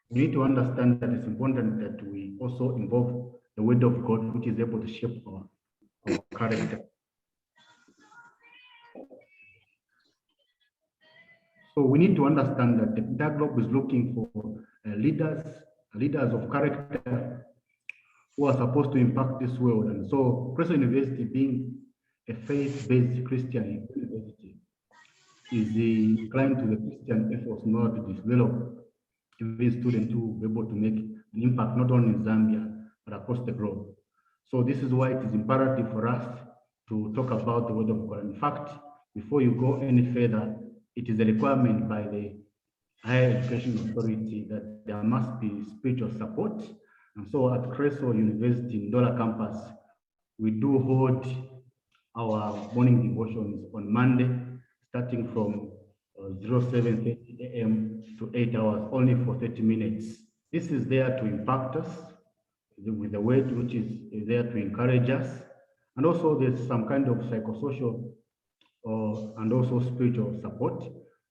we need to understand that it's important that we also involve the word of God, which is able to shape our character. So we need to understand that the Interglobe is looking for leaders of character who are supposed to impact this world. And so Creso University, being a faith-based Christian university, is inclined to the Christian efforts in order to develop even students who will be able to make an impact not only in Zambia, but across the globe. So this is why it is imperative for us to talk about the word of God. In fact, before you go any further, it is a requirement by the Higher Education Authority that there must be spiritual support. And so at Creso University in Ndola campus, we do hold our morning devotions on Monday, starting from 07:30 a.m. to 8 hours, only for 30 minutes. This is there to impact us with the word, which is there to encourage us. And also there's some kind of psychosocial and also spiritual support,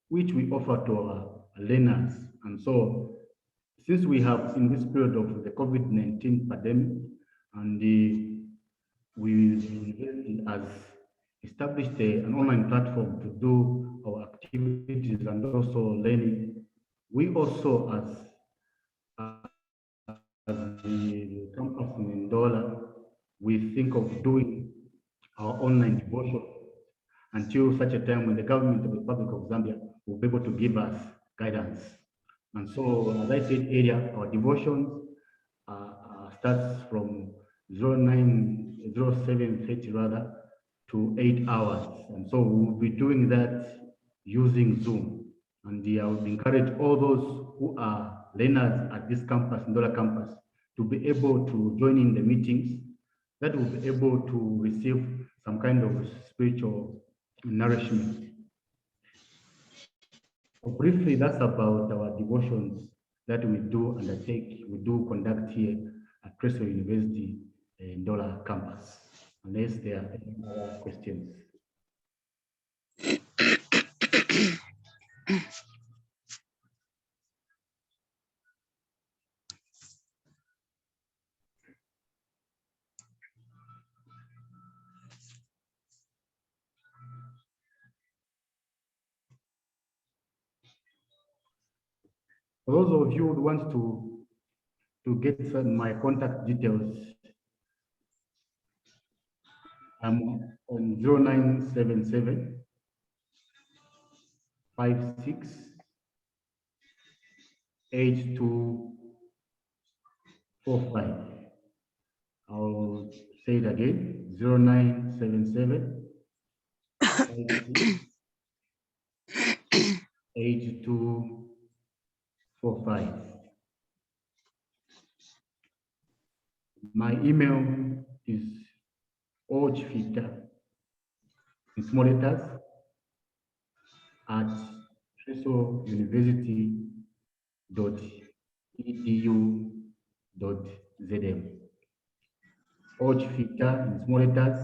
which we offer to our learners. And so since we have in this period of the COVID-19 pandemic, and we has established an online platform to do our activities and also learning, we also as the campus in Ndola, we think of doing our online devotion until such a time when the government of the Republic of Zambia will be able to give us guidance. And so, as I said earlier, our devotions starts from 07:30 rather to 8 hours. And so we'll be doing that using Zoom. And I would encourage all those who are learners at this campus, Ndola campus, to be able to join in the meetings, that will be able to receive some kind of spiritual nourishment. So briefly, that's about our devotions that we do conduct here at Creso University Ndola campus, unless there are any other questions. For those of you who want to get my contact details, I'm on 0977 56 8245. I'll say it again, 0977 56 8245. My email is ojfita, in small letters, at cresouniversity.edu.zm. ojfita, in small letters,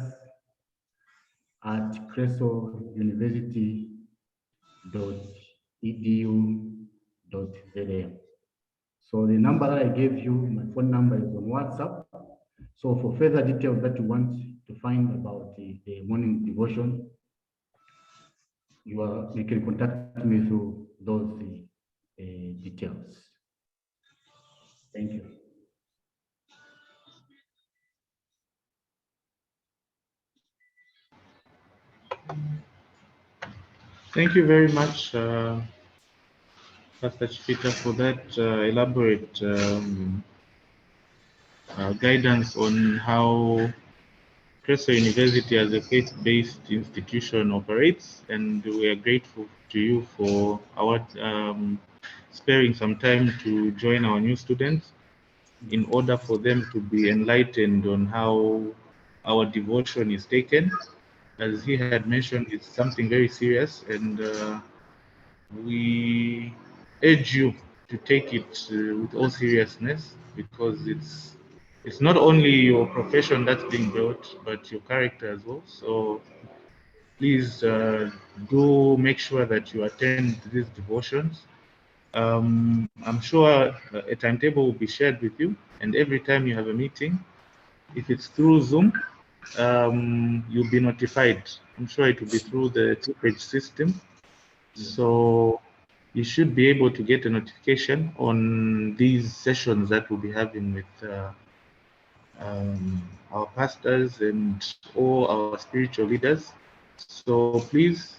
at cresouniversity.edu.zm. So the number that I gave you, my phone number, is on WhatsApp. So for further details that you want to find about the morning devotion, you can contact me through those details. Thank you. Thank you very much, Pastor Chifita, for that elaborate guidance on how Creso University as a faith-based institution operates, and we are grateful to you for sparing some time to join our new students in order for them to be enlightened on how our devotion is taken. As he had mentioned, it's something very serious, and we urge you to take it with all seriousness, because it's not only your profession that's being built, but your character as well. So please do make sure that you attend these devotions. I'm sure a timetable will be shared with you, and every time you have a meeting, if it's through Zoom, you'll be notified. I'm sure it will be through the two-page system. So you should be able to get a notification on these sessions that we'll be having with our pastors and all our spiritual leaders. So please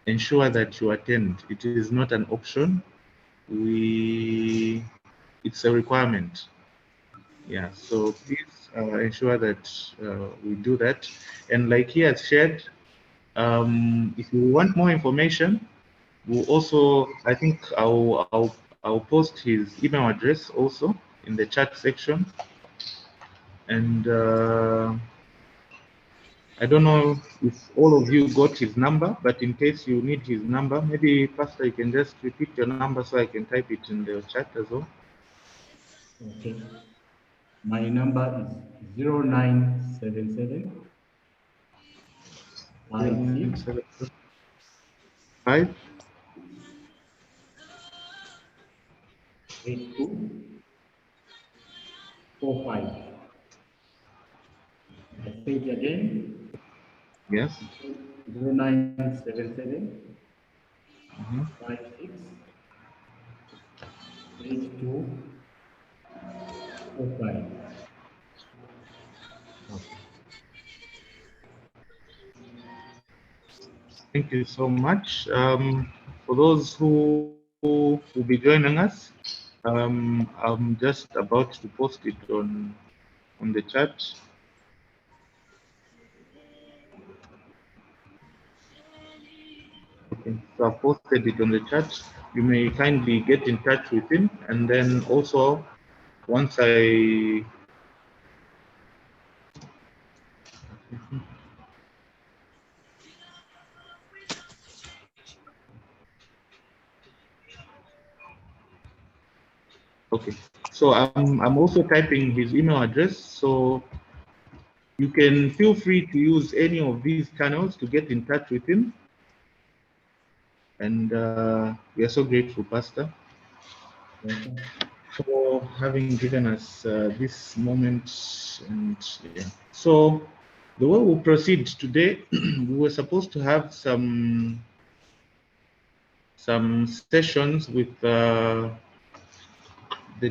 ensure that you attend. It is not an option. It's a requirement. Yeah, so please ensure that we do that. And like he has shared, if you want more information, we'll also, I think I'll post his email address also in the chat section. And I don't know if all of you got his number, but in case you need his number, maybe Pastor, you can just repeat your number so I can type it in the chat as well. Okay. My number is 0977 5 8245. I say it again. Yes. 0977 56 8245. Thank you so much. For those who will be joining us, I'm just about to post it on the chat. Okay, so I've posted it on the chat. You may kindly get in touch with him, and then also once I okay, so I'm also typing his email address, so you can feel free to use any of these channels to get in touch with him. And we are so grateful, Pastor, for having given us this moment. And yeah. So the way we'll proceed today, we were supposed to have some sessions with the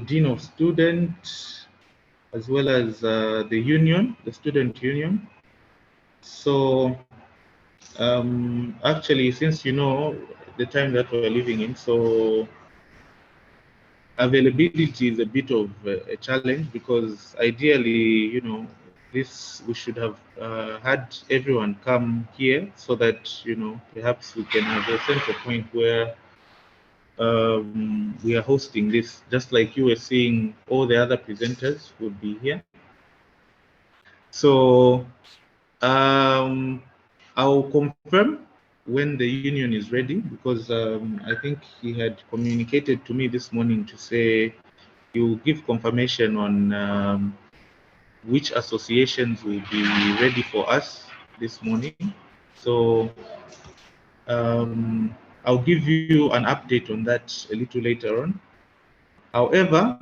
Dean of Students, as well as the union, the student union. So actually, since you know the time that we're living in, so availability is a bit of a challenge, because ideally, you know, we should have had everyone come here so that, you know, perhaps we can have a center point where we are hosting this, just like you were seeing all the other presenters would be here. So I'll confirm when the union is ready, because I think he had communicated to me this morning to say he will give confirmation on which associations will be ready for us this morning. So I'll give you an update on that a little later on. However,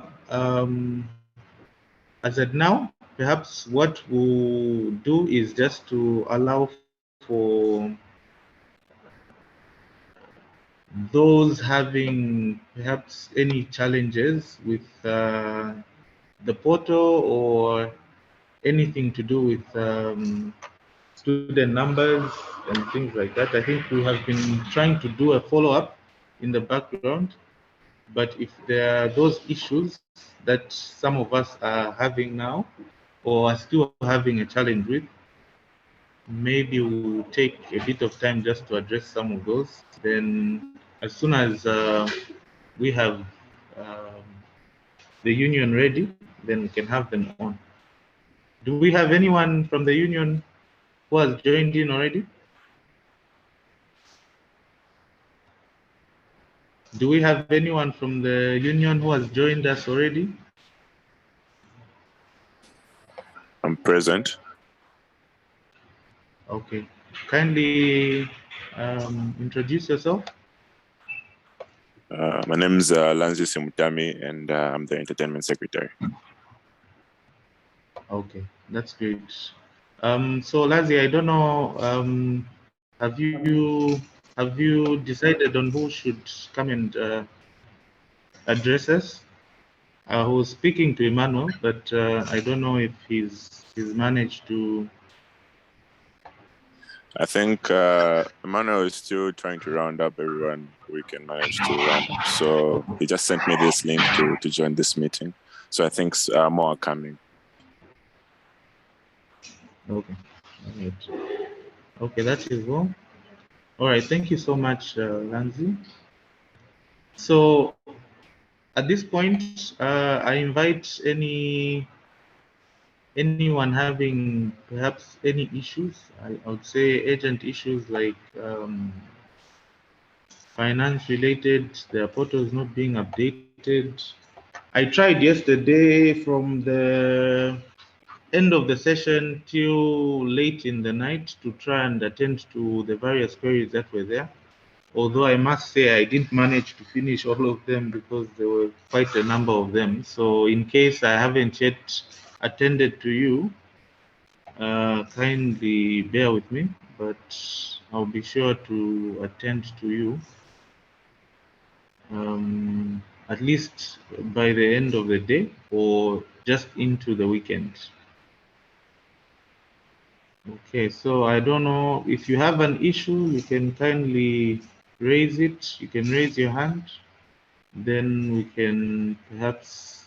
as at now, perhaps what we'll do is just to allow for those having perhaps any challenges with the portal or anything to do with student numbers and things like that. I think we have been trying to do a follow-up in the background, but if there are those issues that some of us are having now or are still having a challenge with, maybe we'll take a bit of time just to address some of those. Then as soon as we have the union ready, then we can have them on. Do we have anyone from the union who has joined in already? Do we have anyone from the union who has joined us already? I'm present. Okay. kindly introduce yourself. My name is Lanzi Simutami, and I'm the entertainment secretary. Okay, that's great. So Lanzi, I don't know, have you decided on who should come and address us? I was speaking to Emmanuel, but I don't know if he's managed to. I think Emmanuel is still trying to round up everyone we can manage to round up. So he just sent me this link to join this meeting. So I think more are coming. Okay. All right. Okay, that is all. All right. Thank you so much, Lanzi. So at this point, I invite anyone having perhaps any issues. I would say urgent issues like finance related, their portals not being updated. I tried yesterday from the end of the session till late in the night to try and attend to the various queries that were there. Although I must say I didn't manage to finish all of them because there were quite a number of them. So in case I haven't yet attended to you, kindly bear with me, but I'll be sure to attend to you at least by the end of the day or just into the weekend. Okay, so I don't know if you have an issue, you can kindly raise it. You can raise your hand, then we can perhaps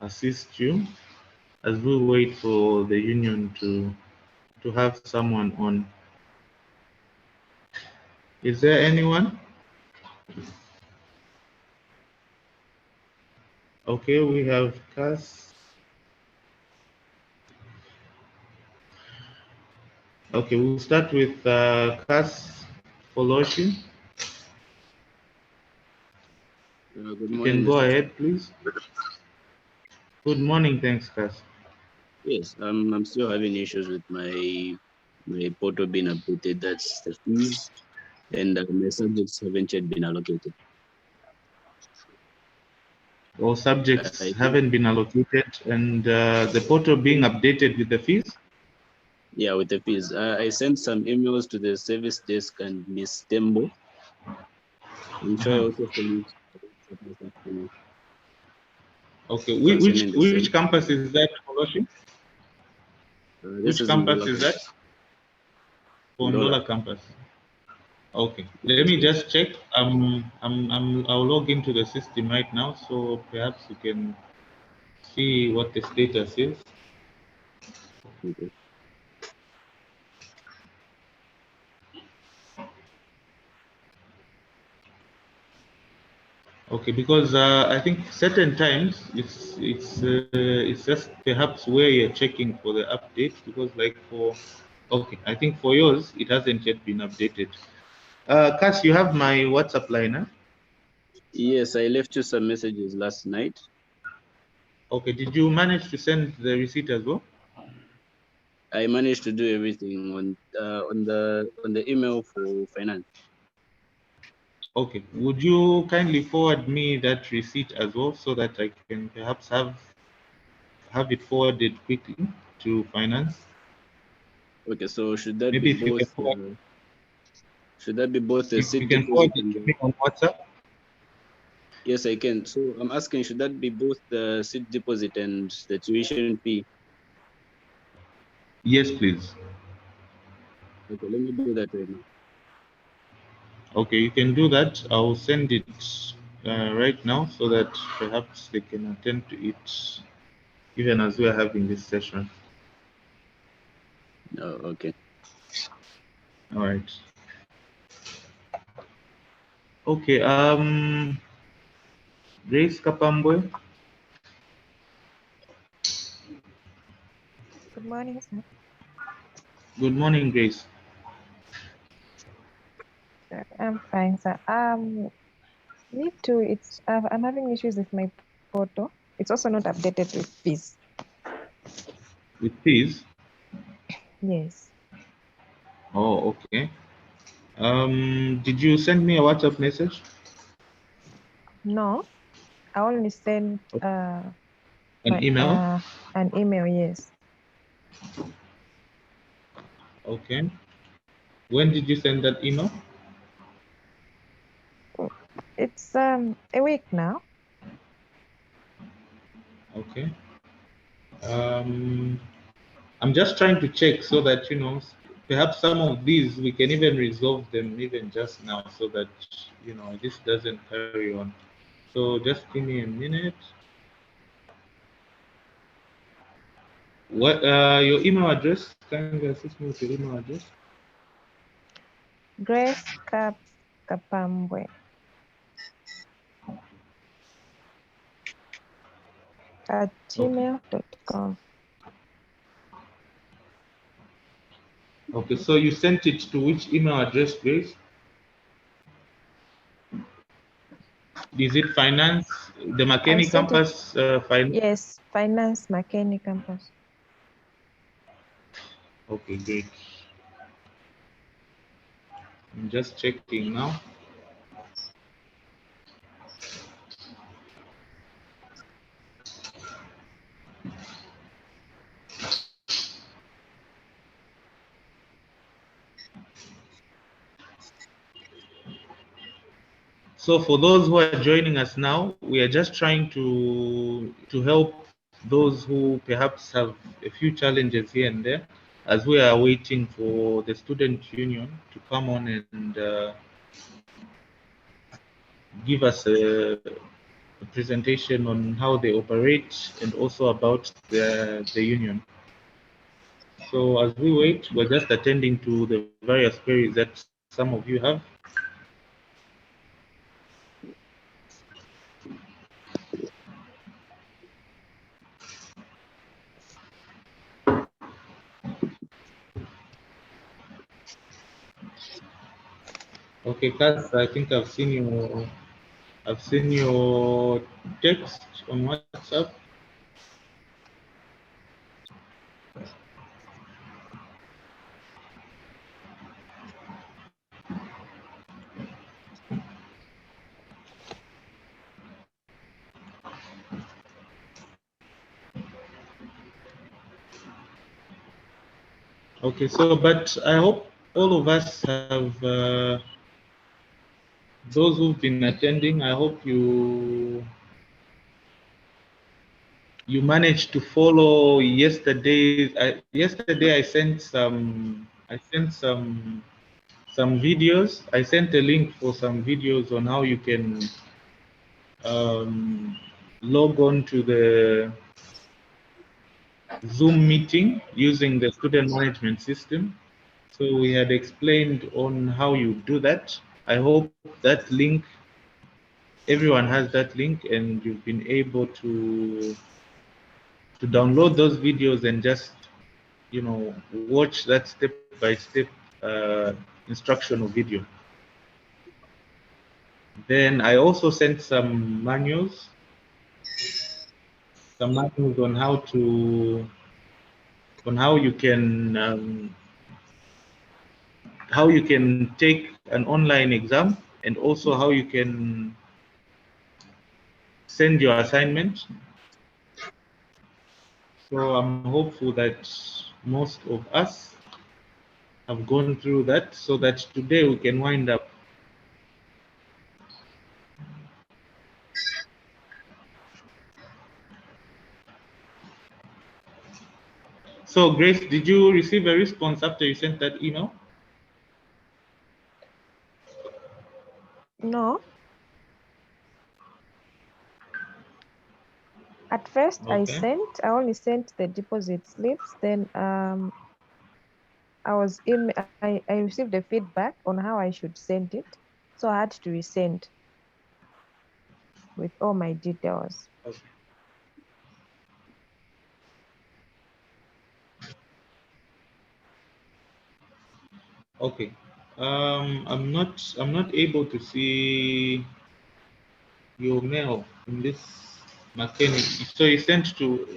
assist you as we wait for the union to have someone on. Is there anyone? Okay, we have Cass. Okay, we'll start with Cass Foloshi. Good You morning, can go Mr. ahead, please. Good morning, thanks, Cass. Yes, I'm still having issues with my portal being updated. That's the fees, and my subjects haven't yet been allocated. All subjects haven't been allocated, and the portal being updated with the fees? Yeah, with the fees. I sent some emails to the service desk and Miss Tembo. I'm sure I also finished. Okay, which campus is that, Foloshi? Which campus is that? Ndola campus. Okay, let me just check. I'll log into the system right now, so perhaps you can see what the status is. Okay. Okay, because I think certain times it's just perhaps where you're checking for the update, because like for okay, I think for yours it hasn't yet been updated. Cass, you have my WhatsApp line, huh? Yes, I left you some messages last night. Okay, did you manage to send the receipt as well? I managed to do everything on the email for finance. Okay, would you kindly forward me that receipt as well so that I can perhaps have it forwarded quickly to finance? Okay, so should that Maybe be if you can both? forward, Should that be both the if you seed can forward deposit it and to the... me on WhatsApp. Yes, I can. So I'm asking, should that be both the seed deposit and the tuition fee? Yes, please. Okay, let me do that right now. Okay, you can do that. I'll send it right now so that perhaps they can attend to it even as we are having this session. Oh, okay. All right. Okay. Grace Kapambwe. Good morning, sir. Good morning, Grace. I'm fine, sir. Me too. I'm having issues with my photo. It's also not updated with fees. With fees? Yes. Oh, okay. Did you send me a WhatsApp message? No, I only sent An email? an email, yes. Okay. When did you send that email? It's a week now. Okay. I'm just trying to check so that, you know, perhaps some of these we can even resolve them even just now so that, you know, this doesn't carry on. So just give me a minute. What your email address? Can you assist me with your email address? Grace Kapambwe at gmail.com. Okay, so you sent it to which email address, Grace? Is it finance, the Makeni campus finance? Yes, Finance Makeni campus. Okay, great. I'm just checking now. So for those who are joining us now, we are just trying to help those who perhaps have a few challenges here and there, as we are waiting for the student union to come on and give us a presentation on how they operate and also about the union. So as we wait, we're just attending to the various queries that some of you have. Okay, Cass, I think I've seen your text on WhatsApp. Okay, so but I hope all of us have those who've been attending. I hope you managed to follow yesterday. Yesterday I sent some videos. I sent a link for some videos on how you can log on to the Zoom meeting using the student management system. So we had explained on how you do that. I hope that link, everyone has that link and you've been able to download those videos and just, you know, watch that step-by-step instructional video. Then I also sent some manuals on how you can take an online exam and also how you can send your assignment. So I'm hopeful that most of us have gone through that so that today we can wind up. So Grace, did you receive a response after you sent that email? No. At first, Okay. I only sent the deposit slips. Then I received the feedback on how I should send it. So I had to resend with all my details. Okay. Okay. I'm not able to see your mail in this Makeni. So you sent to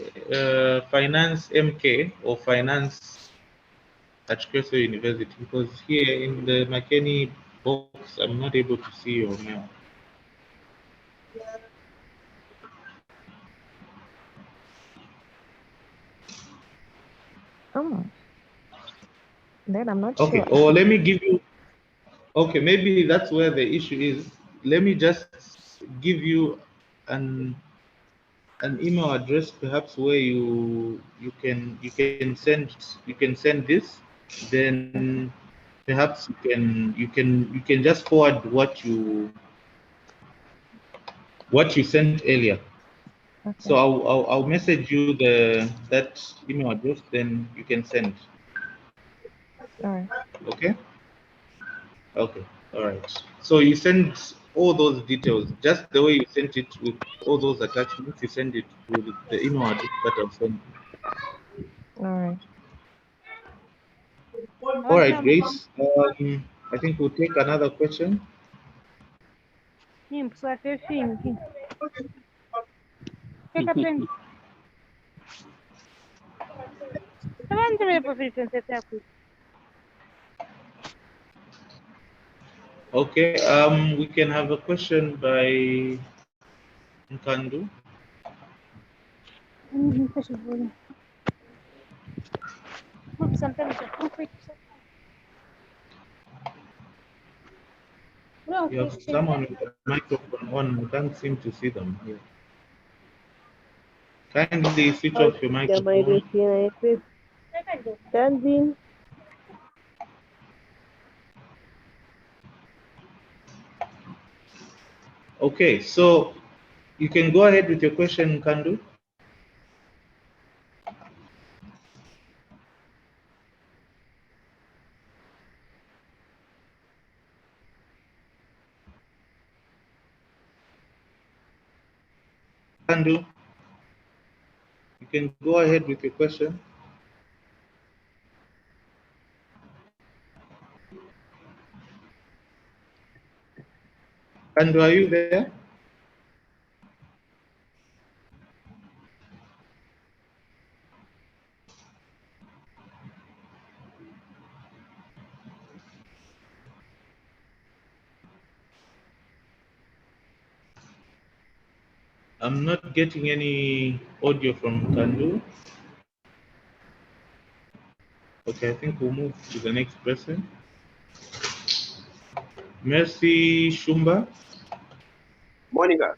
Finance MK or Finance at Creso University, because here in the McKinney box, I'm not able to see your mail. Oh, then I'm not Okay, sure. or let me give you, okay, maybe that's where the issue is. Let me just give you an email address perhaps where you can send this, then perhaps you can just forward what you sent earlier. Okay. So I'll message you that email address, then you can send. All right. Okay. Okay. All right. So you send all those details just the way you sent it with all those attachments. You send it with the email address that I'll send. All right. All right, Grace. I think we'll take another question. Okay. We can have a question by Nkandu. You have someone with a microphone on. We can't seem to see them here. Kindly switch off your microphone. Okay, so you can go ahead with your question, Nkandu. Nkandu, you can go ahead with your question. Nkandu, are you there? I'm not getting any audio from Nkandu. Okay, I think we'll move to the next person. Mercy Shumba. Morning, sir.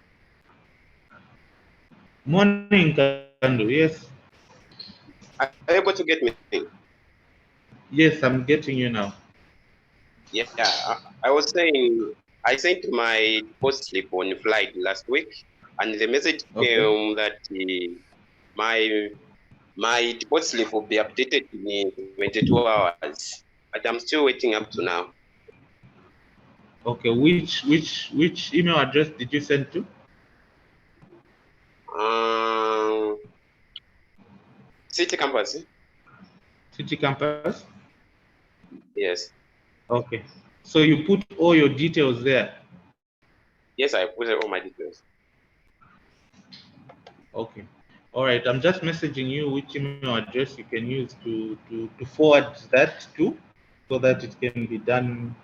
Morning, Nkandu. Yes. Are you able to get me? Yes, I'm getting you now. Yeah, I was saying I sent my post slip on flight last week, and the message Okay. came that my post slip will be updated in 22 hours, but I'm still waiting up to now. Okay, which email address did you send to? City campus. City Campus? Yes. Okay. So you put all your details there? Yes, I put all my details. Okay. All right. I'm just messaging you which email address you can use to forward that to, so that it can be done.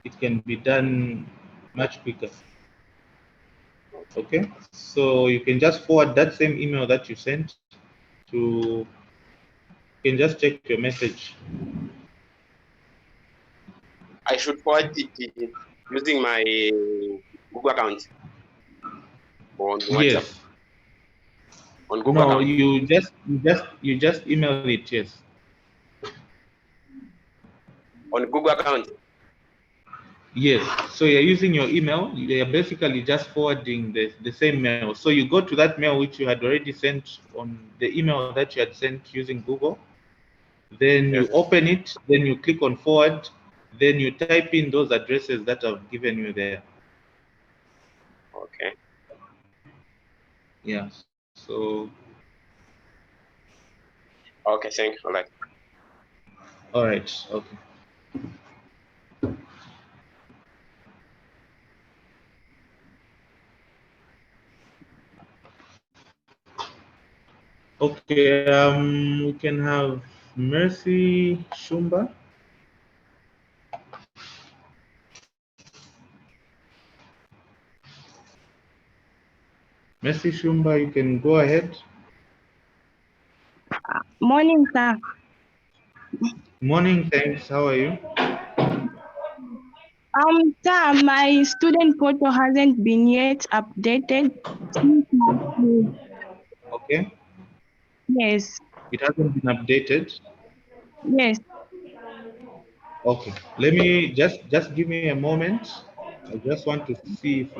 It can be done much quicker. Okay. So you can just forward that same email that you sent to. You can just check your message. I should forward it using my Google account on WhatsApp. Yes. On Google No, account. you just email it. Yes. On Google account. Yes. So you're using your email. You're basically just forwarding the same mail. So you go to that mail which you had already sent on the email that you had sent using Google. Then you open it. Then you click on forward. Then you type in those addresses that I've given you there. Okay. Yeah. So. Okay. Thank you. All right. All right. Okay. Okay. We can have Mercy Shumba. Mercy Shumba, you can go ahead. Morning, sir. Morning, thanks. How are you? Sir, my student portal hasn't been yet updated. Since last week. Okay. Yes, It hasn't been updated. yes. Okay. Let me just give me a moment. I just want to see if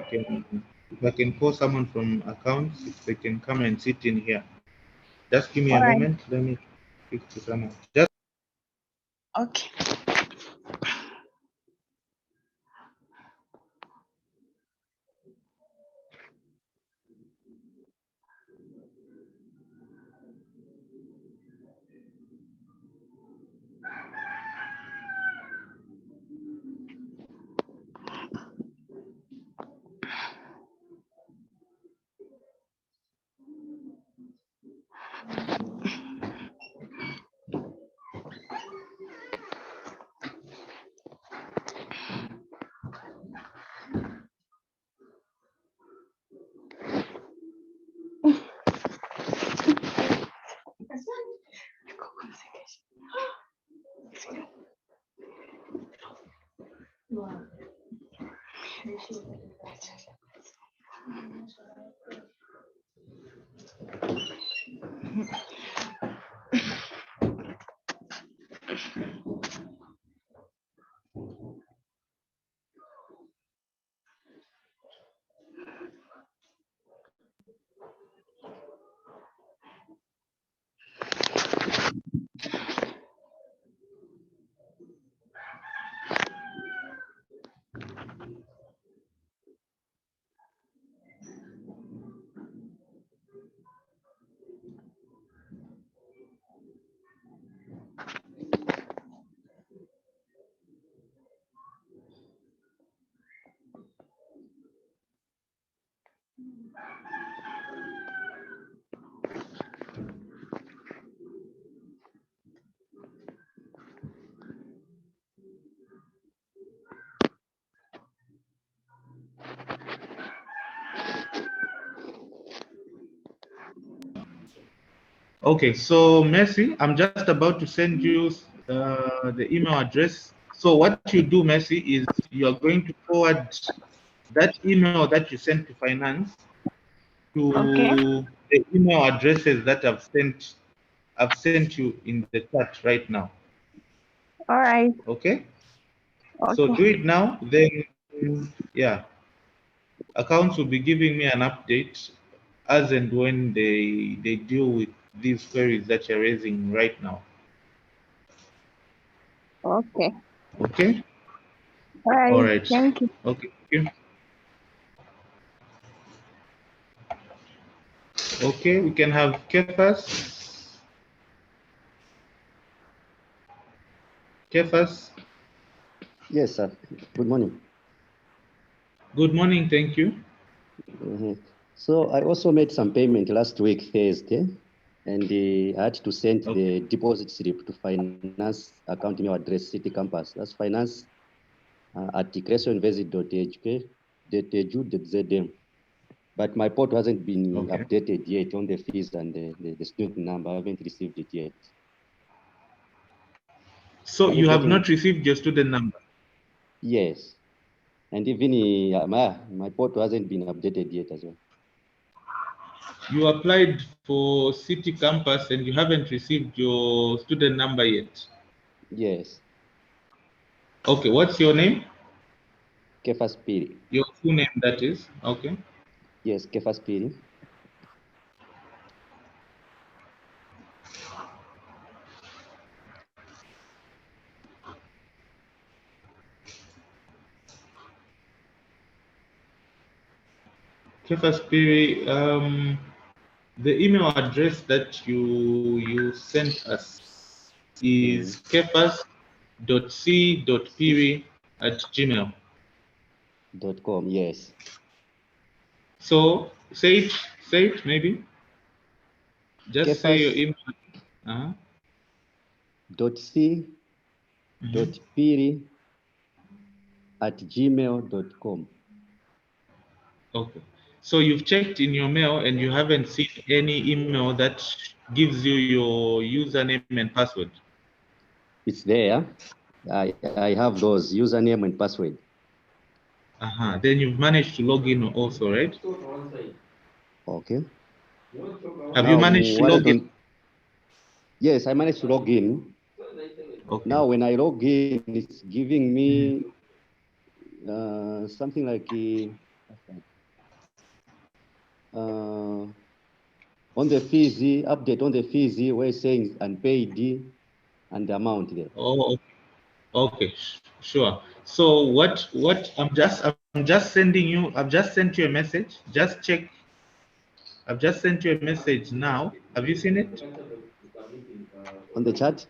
I can call someone from accounts, if they can come and sit in here. Just give me All a right. moment. Let me speak to someone. Just Okay. okay. So Mercy, I'm just about to send you the email address. So what you do, Mercy, is you are going to forward that email that you sent to finance Okay. to the email addresses that I've sent you in the chat right now. All right. Okay. So Okay. do it now. Then yeah, accounts will be giving me an update as and when they deal with these queries that you're raising right now. Okay. Okay. All right. All right. Thank you. Okay. Thank you. Okay, we can have Kefas. Kefas. Yes, sir. Good morning. Good morning. Thank you. So I also made some payment last week, Thursday, and I had to send the deposit slip to finance account email address City Campus. That's finance at creationuniversity.edu.zm. But my port hasn't been updated yet on the fees and the student number. I haven't received it yet. So you have not received your student number? Yes. And even my port hasn't been updated yet as well. You applied for City Campus and you haven't received your student number yet? Yes. Okay, what's your name? Kefas Piri. Your full name, that is? Okay. Yes, Kefas Piri. Kefas Piri, the email address that you sent us is kefas.c.piri@gmail.com. Yes. So say it maybe. Just Kefas, say your email. .c.piri@gmail.com. Okay. So you've checked in your mail and you haven't seen any email that gives you your username and password. It's there. I have those username and password. Then you've managed to log in also, right? Okay. Have you managed to log in? Yes, I managed to log in. Okay. Now, when I log in, it's giving me something like on the fees, update on the fees, where it's saying unpaid and the amount there. Oh, okay, sure. So what I'm just sending you, I've just sent you a message. Just check. I've just sent you a message now. Have you seen it? On the chat?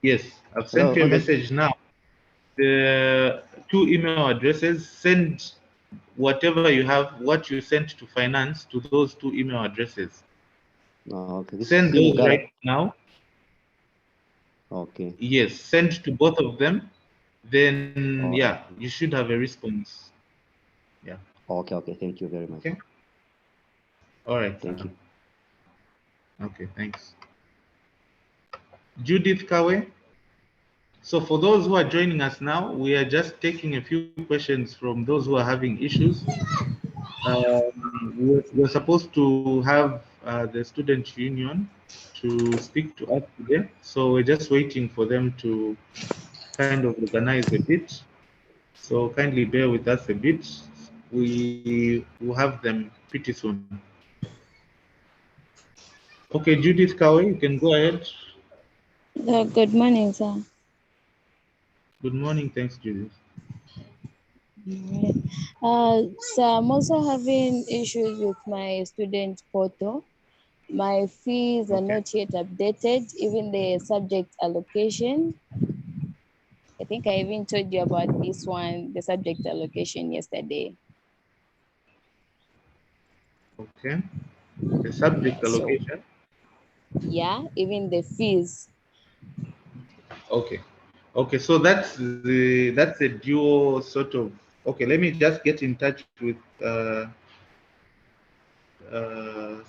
Yes, I've sent you a On message now. The 2 email addresses, send whatever you have, what you sent to finance to those 2 email addresses. Okay. Send those right now. Okay. Yes, send to both of them. Then yeah, you should have a response. Yeah. Okay. Thank you very much. Okay. All right. Thank you. Okay, thanks. Judith Kawe. So for those who are joining us now, we are just taking a few questions from those who are having issues. We're supposed to have the student union to speak to us today. So we're just waiting for them to kind of organize a bit. So kindly bear with us a bit. We will have them pretty soon. Okay, Judith Kawe, you can go ahead. Good morning, sir. Good morning. Thanks, Judith. So I'm also having issues with my student portal. My fees are not yet updated, even the subject allocation. I think I even told you about this one, the subject allocation yesterday. Okay. The subject allocation. Yeah, even the fees. Okay. Okay, so that's a dual sort of. Okay, let me just get in touch with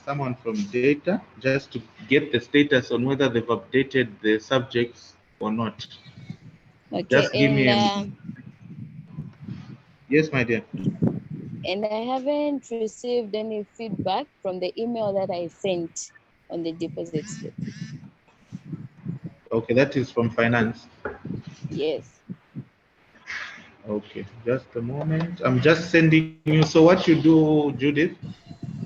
someone from data just to get the status on whether they've updated the subjects or not. Okay, just give me a Yes, my dear. And I haven't received any feedback from the email that I sent on the deposit slip. Okay, that is from finance. Yes. Okay, just a moment. I'm just sending you. So what you do, Judith,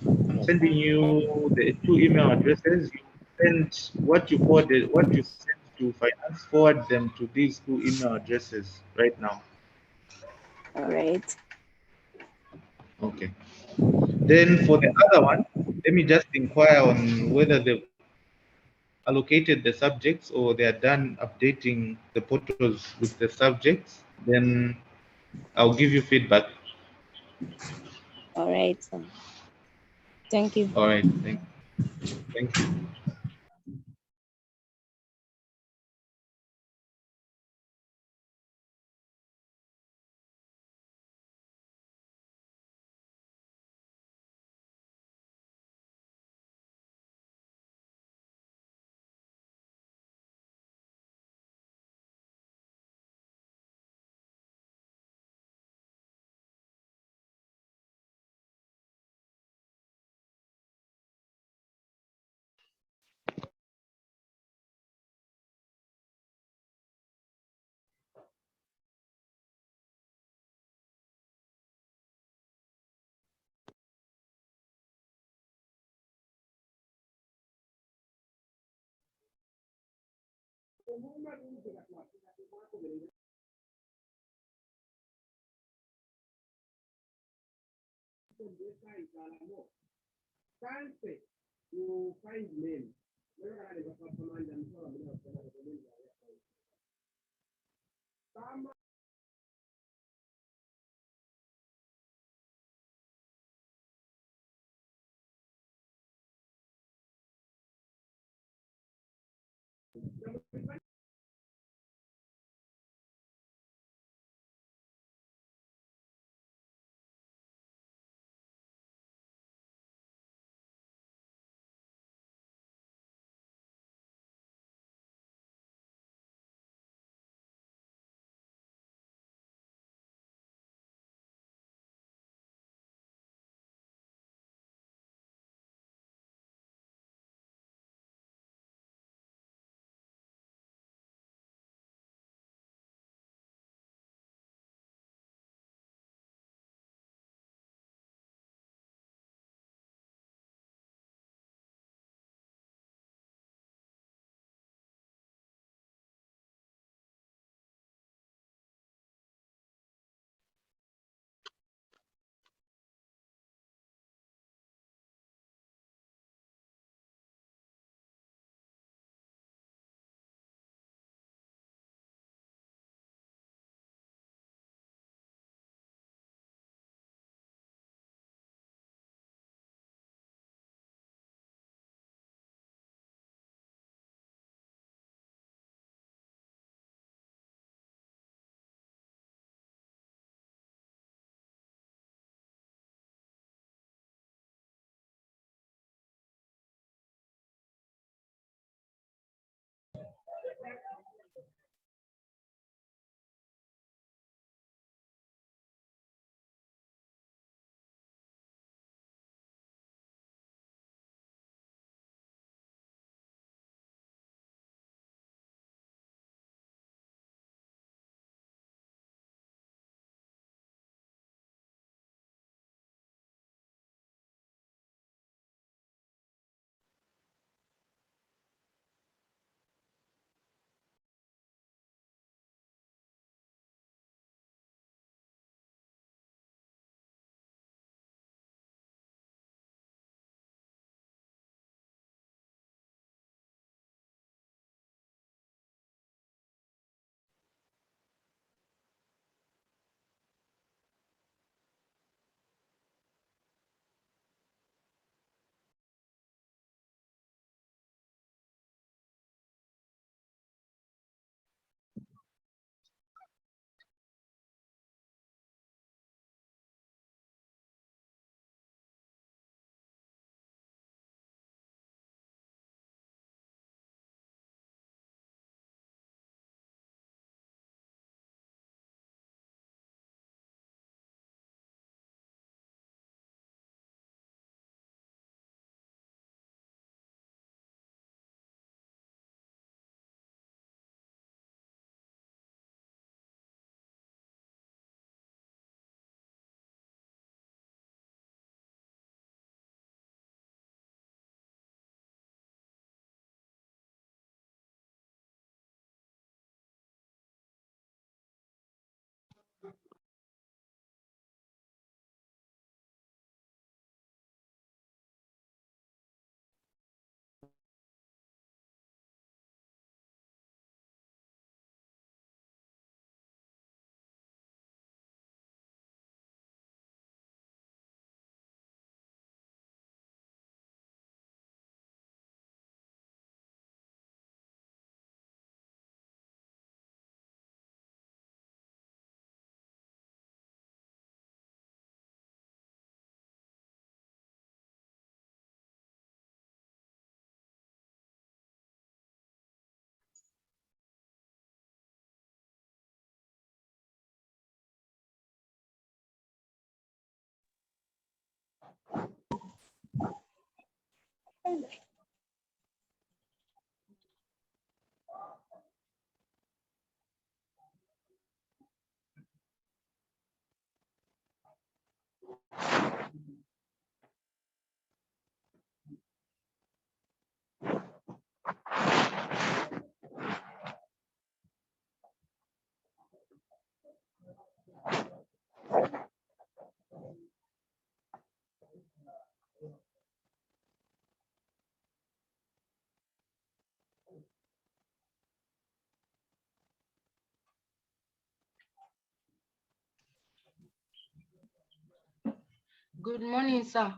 I'm sending you the 2 email addresses. You send what you forwarded, what you sent to finance, forward them to these 2 email addresses right now. All right. Okay. Then for the other one, let me just inquire on whether they've allocated the subjects or they are done updating the portals with the subjects. Then I'll give you feedback. All right. Thank you. All right. Thank you. You find name. Good morning, sir.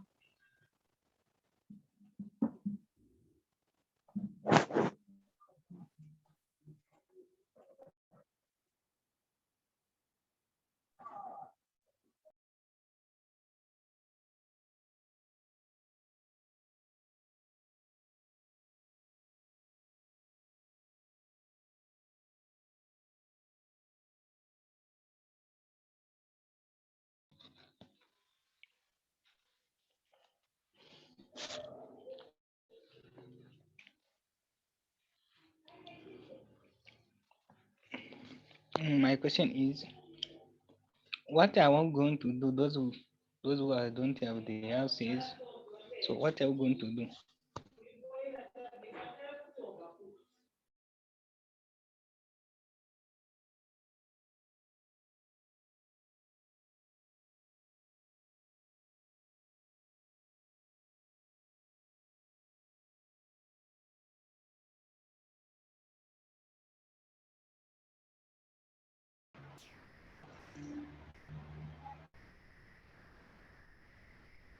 My question is, what are we going to do? Those who don't have the houses. So what are we going to do?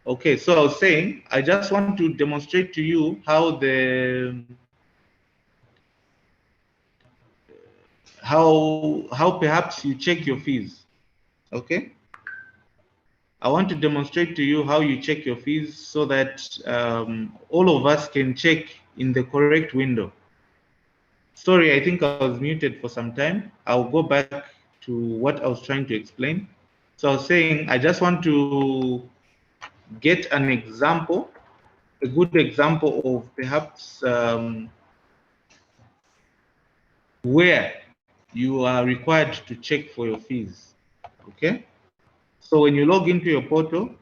Okay, so I was saying, I just want to demonstrate to you how perhaps you check your fees. Okay, I want to demonstrate to you how you check your fees so that all of us can check in the correct window. Sorry, I think I was muted for some time. I'll go back to what I was trying to explain. So I was saying, I just want to get an example, a good example of perhaps where you are required to check for your fees. Okay, so when you log into your portal,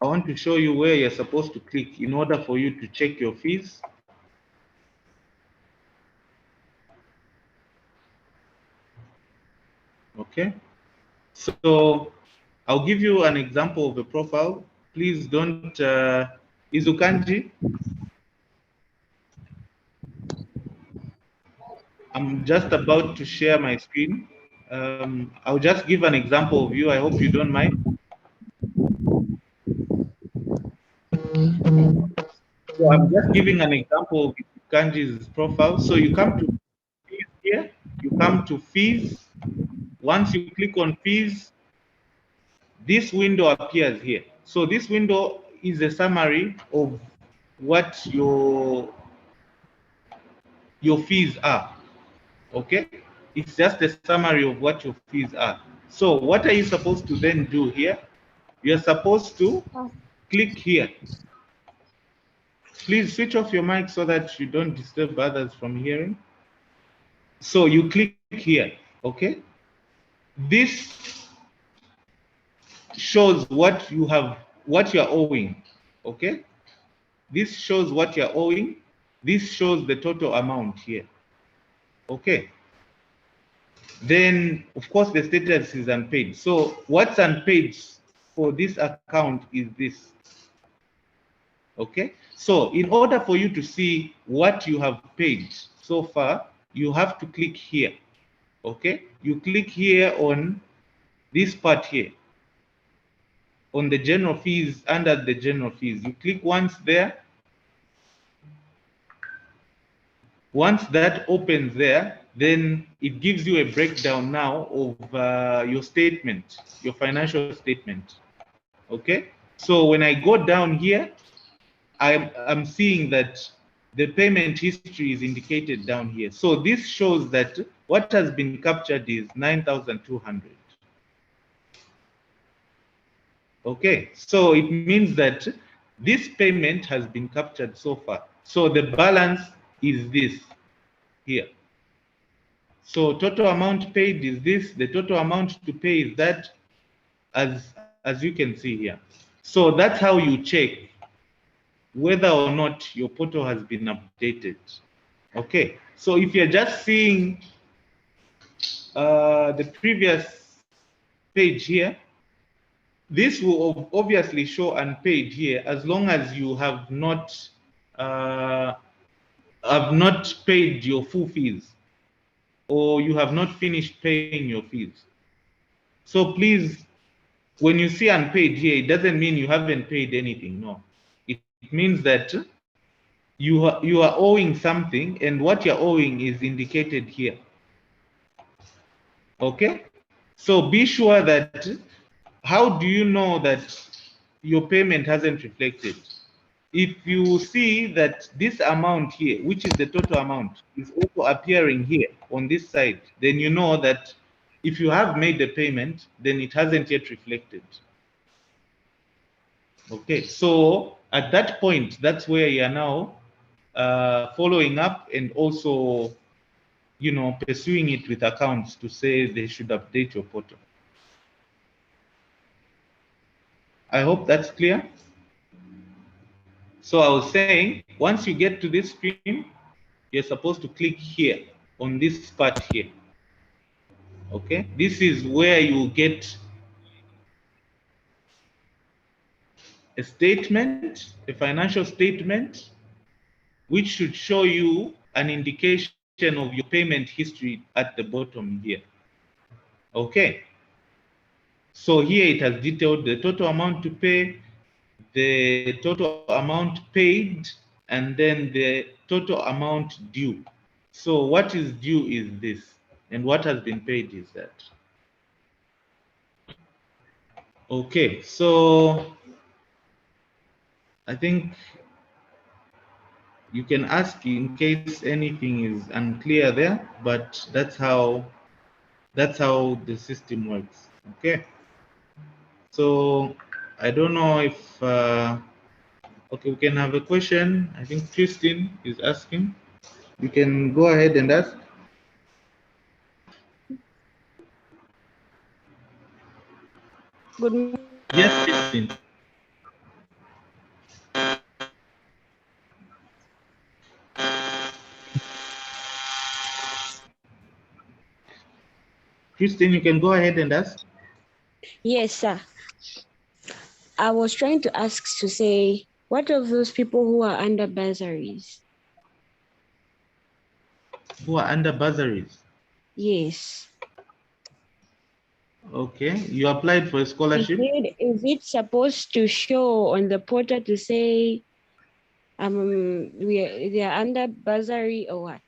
I want to show you where you're supposed to click in order for you to check your fees. Okay, so I'll give you an example of a profile. Please don't, Izukanji. I'm just about to share my screen. I'll just give an example of you. I hope you don't mind. So I'm just giving an example of Kanji's profile. So you come to fees here, you come to fees. Once you click on fees, this window appears here. So this window is a summary of what your fees are. Okay, it's just a summary of what your fees are. So what are you supposed to then do here? You're supposed to click here. Please switch off your mic so that you don't disturb others from hearing. So you click here, okay? This shows what you have, what you're owing, okay? This shows what you're owing. This shows the total amount here, okay? Then, of course, the status is unpaid. So what's unpaid for this account is this, okay? So in order for you to see what you have paid so far, you have to click here, okay? You click here on this part here, on the general fees, under the general fees. You click once there. Once that opens there, then it gives you a breakdown now of your statement, your financial statement, okay? So when I go down here, I'm seeing that the payment history is indicated down here. So this shows that what has been captured is 9,200. Okay, so it means that this payment has been captured so far. So the balance is this here. So total amount paid is this, the total amount to pay is that, as you can see here. So that's how you check whether or not your portal has been updated. Okay, so if you're just seeing the previous page here, this will obviously show unpaid here as long as you have not paid your full fees or you have not finished paying your fees. So please, when you see unpaid here, it doesn't mean you haven't paid anything. No, it means that you are owing something, and what you're owing is indicated here. Okay, so be sure that, how do you know that your payment hasn't reflected? If you see that this amount here, which is the total amount, is also appearing here on this side, then you know that if you have made the payment, then it hasn't yet reflected. Okay, so at that point, that's where you are now following up, and also pursuing it with accounts to say they should update your portal. I hope that's clear. So I was saying, once you get to this screen, you're supposed to click here on this part here. Okay, this is where you get a statement, a financial statement, which should show you an indication of your payment history at the bottom here. Okay, so here it has detailed the total amount to pay, the total amount paid, and then the total amount due. So what is due is this, and what has been paid is that. Okay, so I think you can ask in case anything is unclear there, but that's how the system works. Okay, so I don't know if okay, we can have a question. I think Christine is asking. You can go ahead and ask. Good morning. Yes, Christine. Christine, you can go ahead and ask. Yes, sir. I was trying to ask to say, what of those people who are under bursaries? Who are under bursaries? Yes. Okay, you applied for a scholarship? Is it supposed to show on the portal to say they are under bursary or what?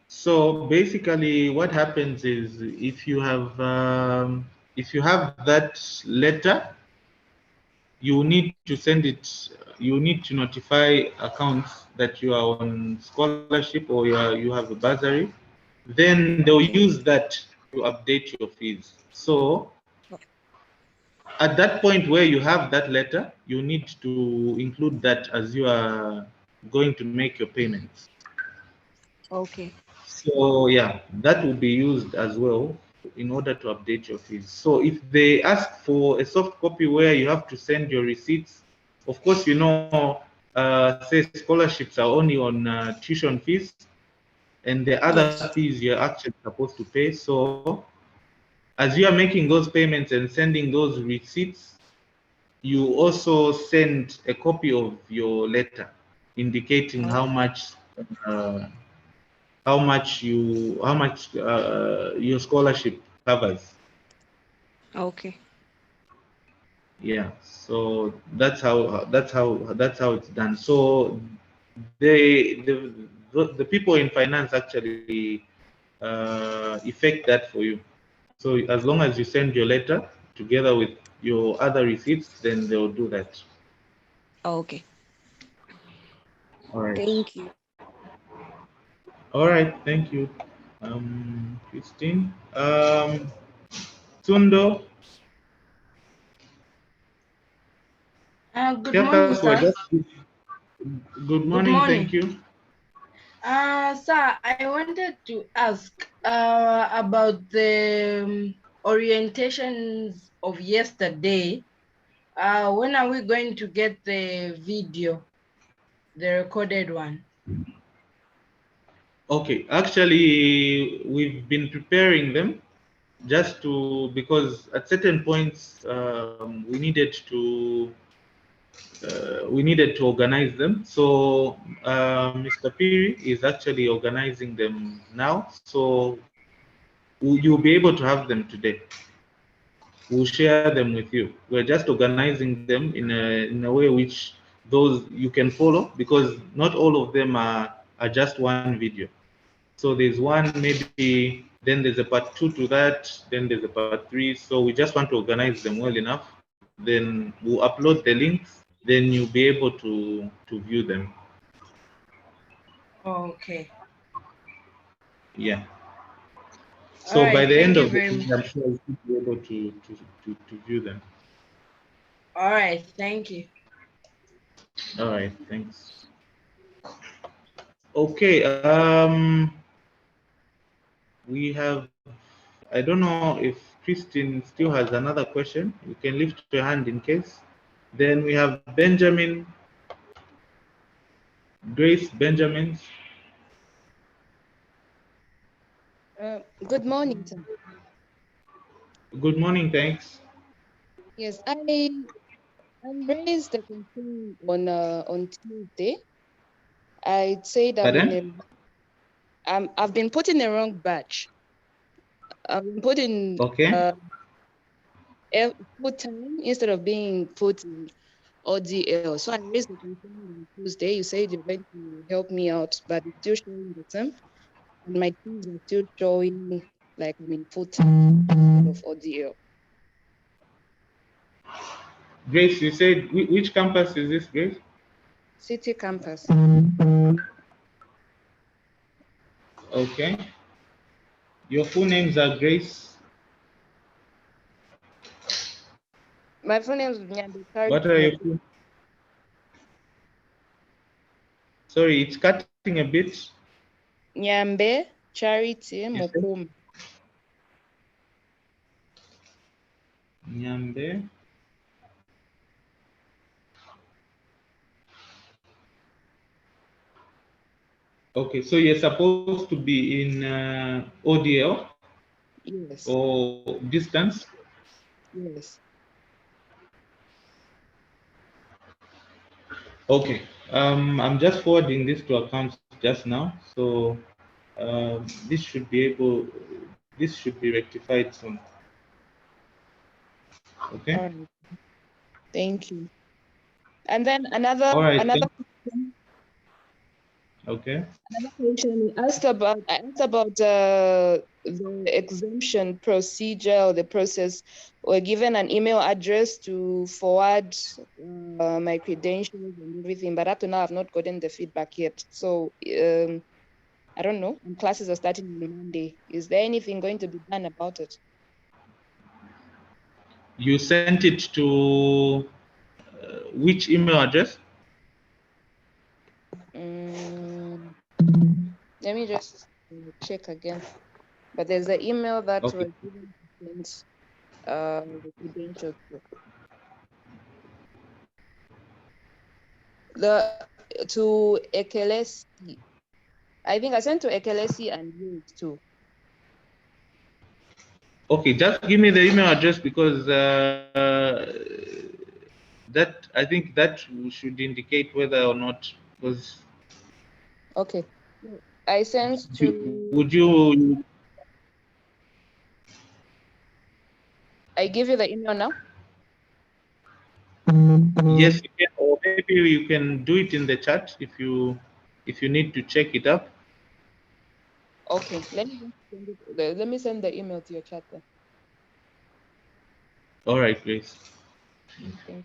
So basically what happens is if you have that letter, you need to send it, you need to notify accounts that you are on scholarship or you have a bursary. Then they'll use that to update your fees. So at that point where you have that letter, you need to include that as you are going to make your payments. Okay. So yeah, that will be used as well in order to update your fees. So if they ask for a soft copy where you have to send your receipts, of course, say scholarships are only on tuition fees, and the other fees you're actually supposed to pay. So as you are making those payments and sending those receipts, you also send a copy of your letter indicating how much your scholarship covers. Okay. Yeah, so that's how it's done. So the people in finance actually effect that for you. So as long as you send your letter together with your other receipts, then they'll do that. Okay. All right. Thank you. All right, thank you, Christine. Tundo. Good morning, sir. Good morning, thank you. Sir, I wanted to ask about the orientations of yesterday. When are we going to get the video, the recorded one? Okay, actually, we've been preparing them because at certain points we needed to organize them. So Mr. Piri is actually organizing them now. So you'll be able to have them today. We'll share them with you. We're just organizing them in a way which those you can follow, because not all of them are just one video. So there's one, maybe then there's a part 2 to that, then there's a part 3. So we just want to organize them well enough. Then we'll upload the links. Then you'll be able to view them. Okay. Yeah. So right, by the end you of the very week, I'm sure you should be able to view them. All right, thank you. All right, thanks. Okay. We have. I don't know if Christine still has another question. You can lift your hand in case. Then we have Benjamin, Grace Benjamin. Good morning, sir. Good morning, thanks. Yes, I raised a concern on Tuesday. I said Pardon? I've been put in the wrong batch. I've been put in Okay. full time instead of being put in ODL. So I raised the concern on Tuesday. You said you're going to help me out, but it's still showing the same, and my keys are still showing like I'm in full time instead of ODL. Grace, you said which campus is this, Grace? City campus. Okay. Your full names are Grace. My full name is Nyambe. What are your full? Sorry, it's cutting a bit. Nyambe Charity Mukuma. Nyambe. Okay, so you're supposed to be in ODL? Yes. Or distance? Yes. Okay. I'm just forwarding this to accounts just now, so this should be rectified soon. Okay. All right. Thank you. And then another question. Okay. Another question I asked about the exemption procedure or the process. We're given an email address to forward my credentials and everything, but up to now I've not gotten the feedback yet. So I don't know. And classes are starting on Monday. Is there anything going to be done about it? You sent it to which email address? Let me just check again. But there's an email that Okay. was given to the credentials. To Ekelesi. I think I sent to Ekelesi and you too. Okay, just give me the email address because that I think that should indicate whether or not because. Okay. I sent to. Would you? I give you the email now. Yes, you can, or maybe you can do it in the chat if you need to check it up. Okay, let me send the email to your chat then. All right, Grace. Okay.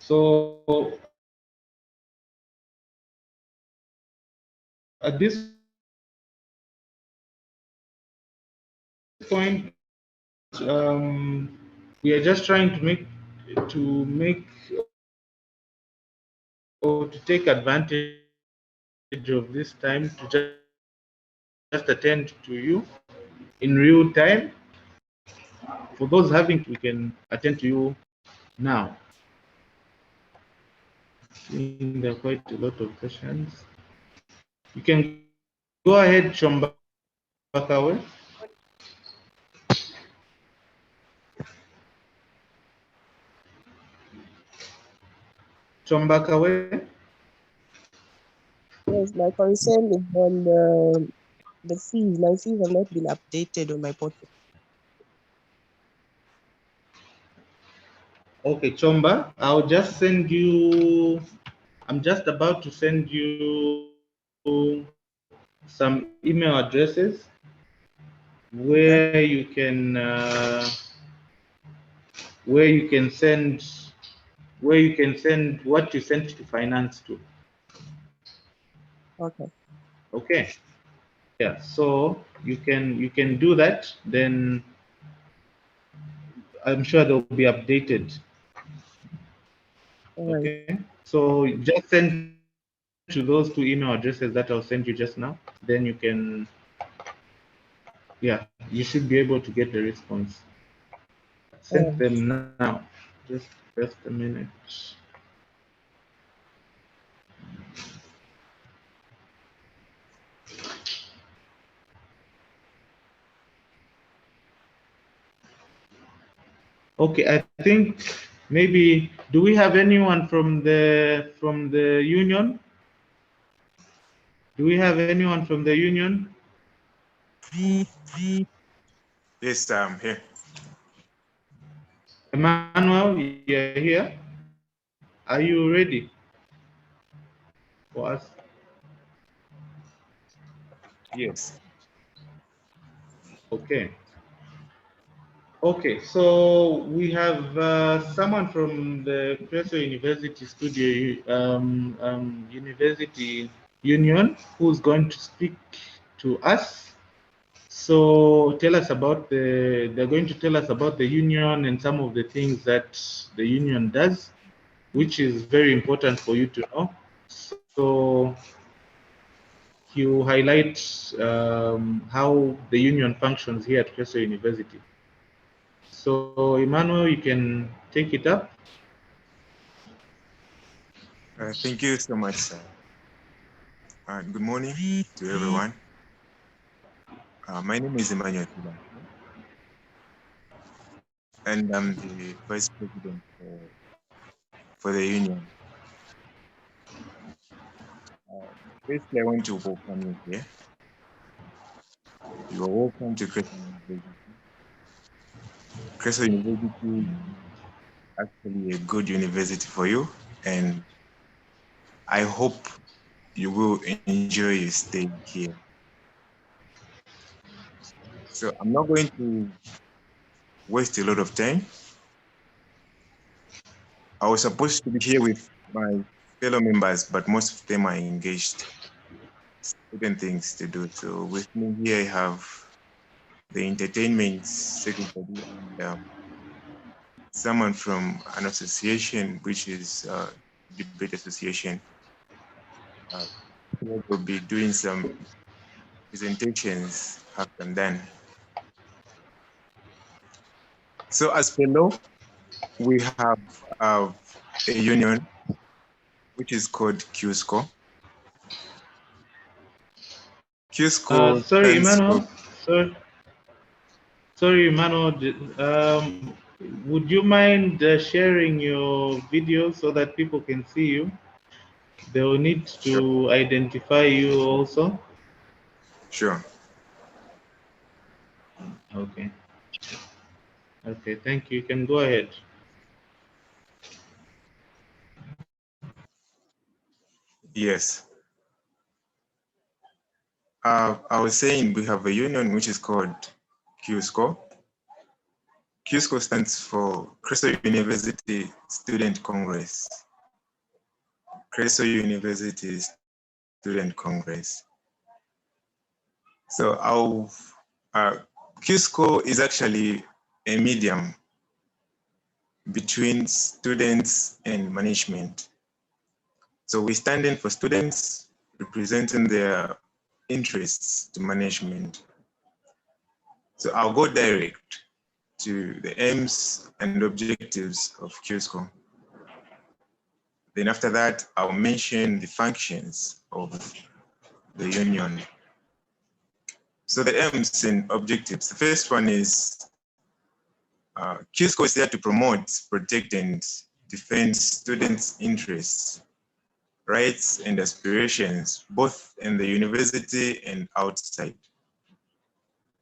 So at this point, we are just trying to make or to take advantage of this time to just attend to you in real time. for those having, we can attend to you now. There are quite a lot of questions. You can go ahead, Chombakawe. Chombakawe. Yes, my concern is on the fees. My fees have not been updated on my portal. Okay, Chomba, I'll just send you, I'm just about to send you some email addresses where you can send what you sent to finance to. Okay. Okay. Yeah, so you can do that, then I'm sure they'll be updated. Okay, so just send to those two email addresses that I'll send you just now, then you can, yeah, you should be able to get the response. Send them now, just a minute. Okay, I think maybe, do we have anyone from the union? Do we have anyone from the union? Yes, I'm here. Emmanuel, you're here. Are you ready for us? Yes. Okay. Okay, so we have someone from the Creso University Studio University Union who's going to speak to us. So tell us about they're going to tell us about the union and some of the things that the union does, which is very important for you to know. So you highlight how the union functions here at Creso University. So Emmanuel, you can take it up. Thank you so much, sir. Good morning to everyone. My name is Emmanuel Tula, and I'm the Vice President for the union. Firstly, I want to welcome you here. You are welcome to Creso University. Creso University is actually a good university for you, and I hope you will enjoy your stay here. So I'm not going to waste a lot of time. I was supposed to be here with my fellow members, but most of them are engaged. Certain things to do. So with me here, I have the entertainment secretary and someone from an association, which is Debate Association. We'll be doing some presentations after done. So as per law, we have a union which is called QSCO. QSCO Sorry, Emmanuel. Sorry, Emmanuel. Would you mind sharing your video so that people can see you? They will need to identify you also. Sure. Okay. Okay, thank you. You can go ahead. Yes. I was saying we have a union which is called QSCO. QSCO stands for Creso University Student Congress. Creso University Student Congress. So QSCO is actually a medium between students and management. So we stand in for students, representing their interests to management. So I'll go direct to the aims and objectives of QSCO. Then after that, I'll mention the functions of the union. So the aims and objectives, the first one is QSCO is there to promote, protect, and defend students' interests, rights, and aspirations, both in the university and outside.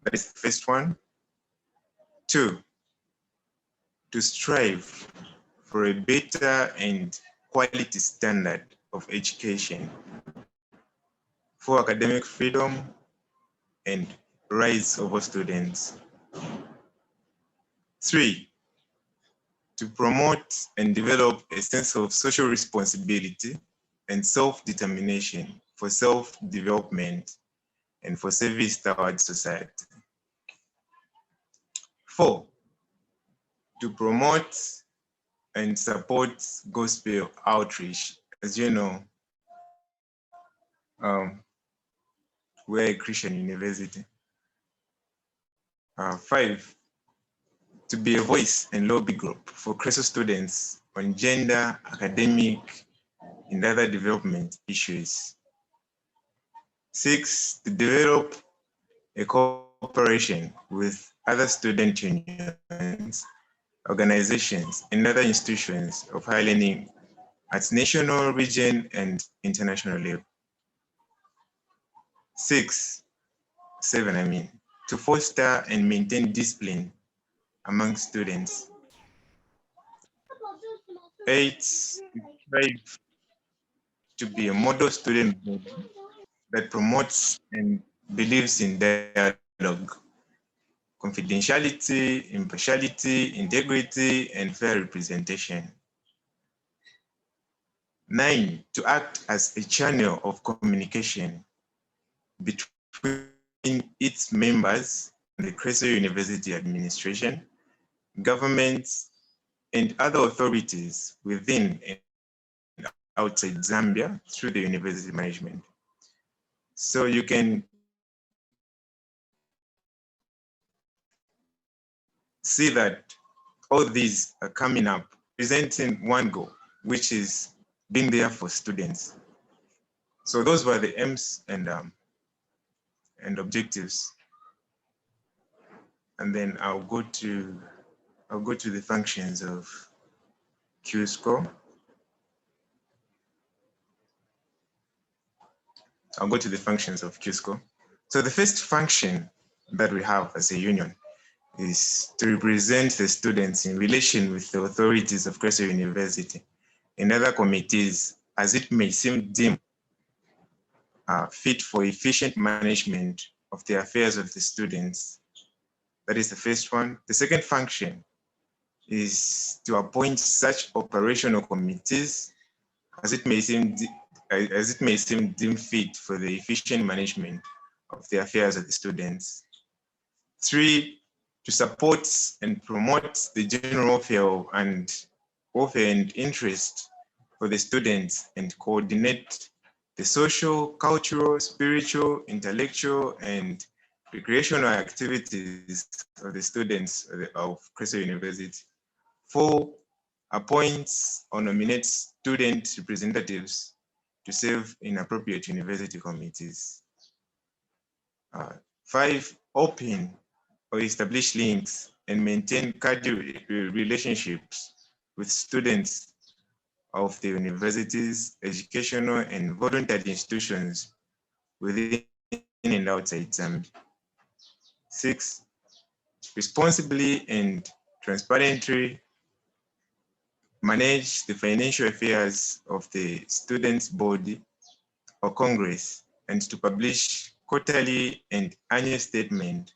That is the first one. 2, to strive for a better and quality standard of education for academic freedom and rights of all students. 3, to promote and develop a sense of social responsibility and self-determination for self-development and for service towards society. 4, to promote and support gospel outreach. As you know, we're a Christian university. 5, to be a voice and lobby group for CRESO students on gender, academic, and other development issues. 6, to develop a cooperation with other student unions, organizations, and other institutions of higher learning at national, region, and international level. 7, to foster and maintain discipline among students. 8, to strive to be a model student body that promotes and believes in dialogue, confidentiality, impartiality, integrity, and fair representation. 9, to act as a channel of communication between its members and the CRESO University administration, governments, and other authorities within and outside Zambia through the university management. So you can see that all these are coming up, presenting one goal, which is being there for students. So those were the aims and objectives. And then I'll go to the functions of QSCO. I'll go to the functions of QSCO. So the first function that we have as a union is to represent the students in relation with the authorities of CRESO University and other committees as it may seem deemed fit for efficient management of the affairs of the students. That is the first one. The second function is to appoint such operational committees as it may seem deemed fit for the efficient management of the affairs of the students. 3, to support and promote the general welfare and interest for the students and coordinate the social, cultural, spiritual, intellectual, and recreational activities of the students of CRESO University. 4, appoints or nominates student representatives to serve in appropriate university committees. 5, open or establish links and maintain cordial relationships with students of the universities, educational and voluntary institutions within and outside Zambia. 6, responsibly and transparently manage the financial affairs of the students' body or Congress, and to publish quarterly and annual statement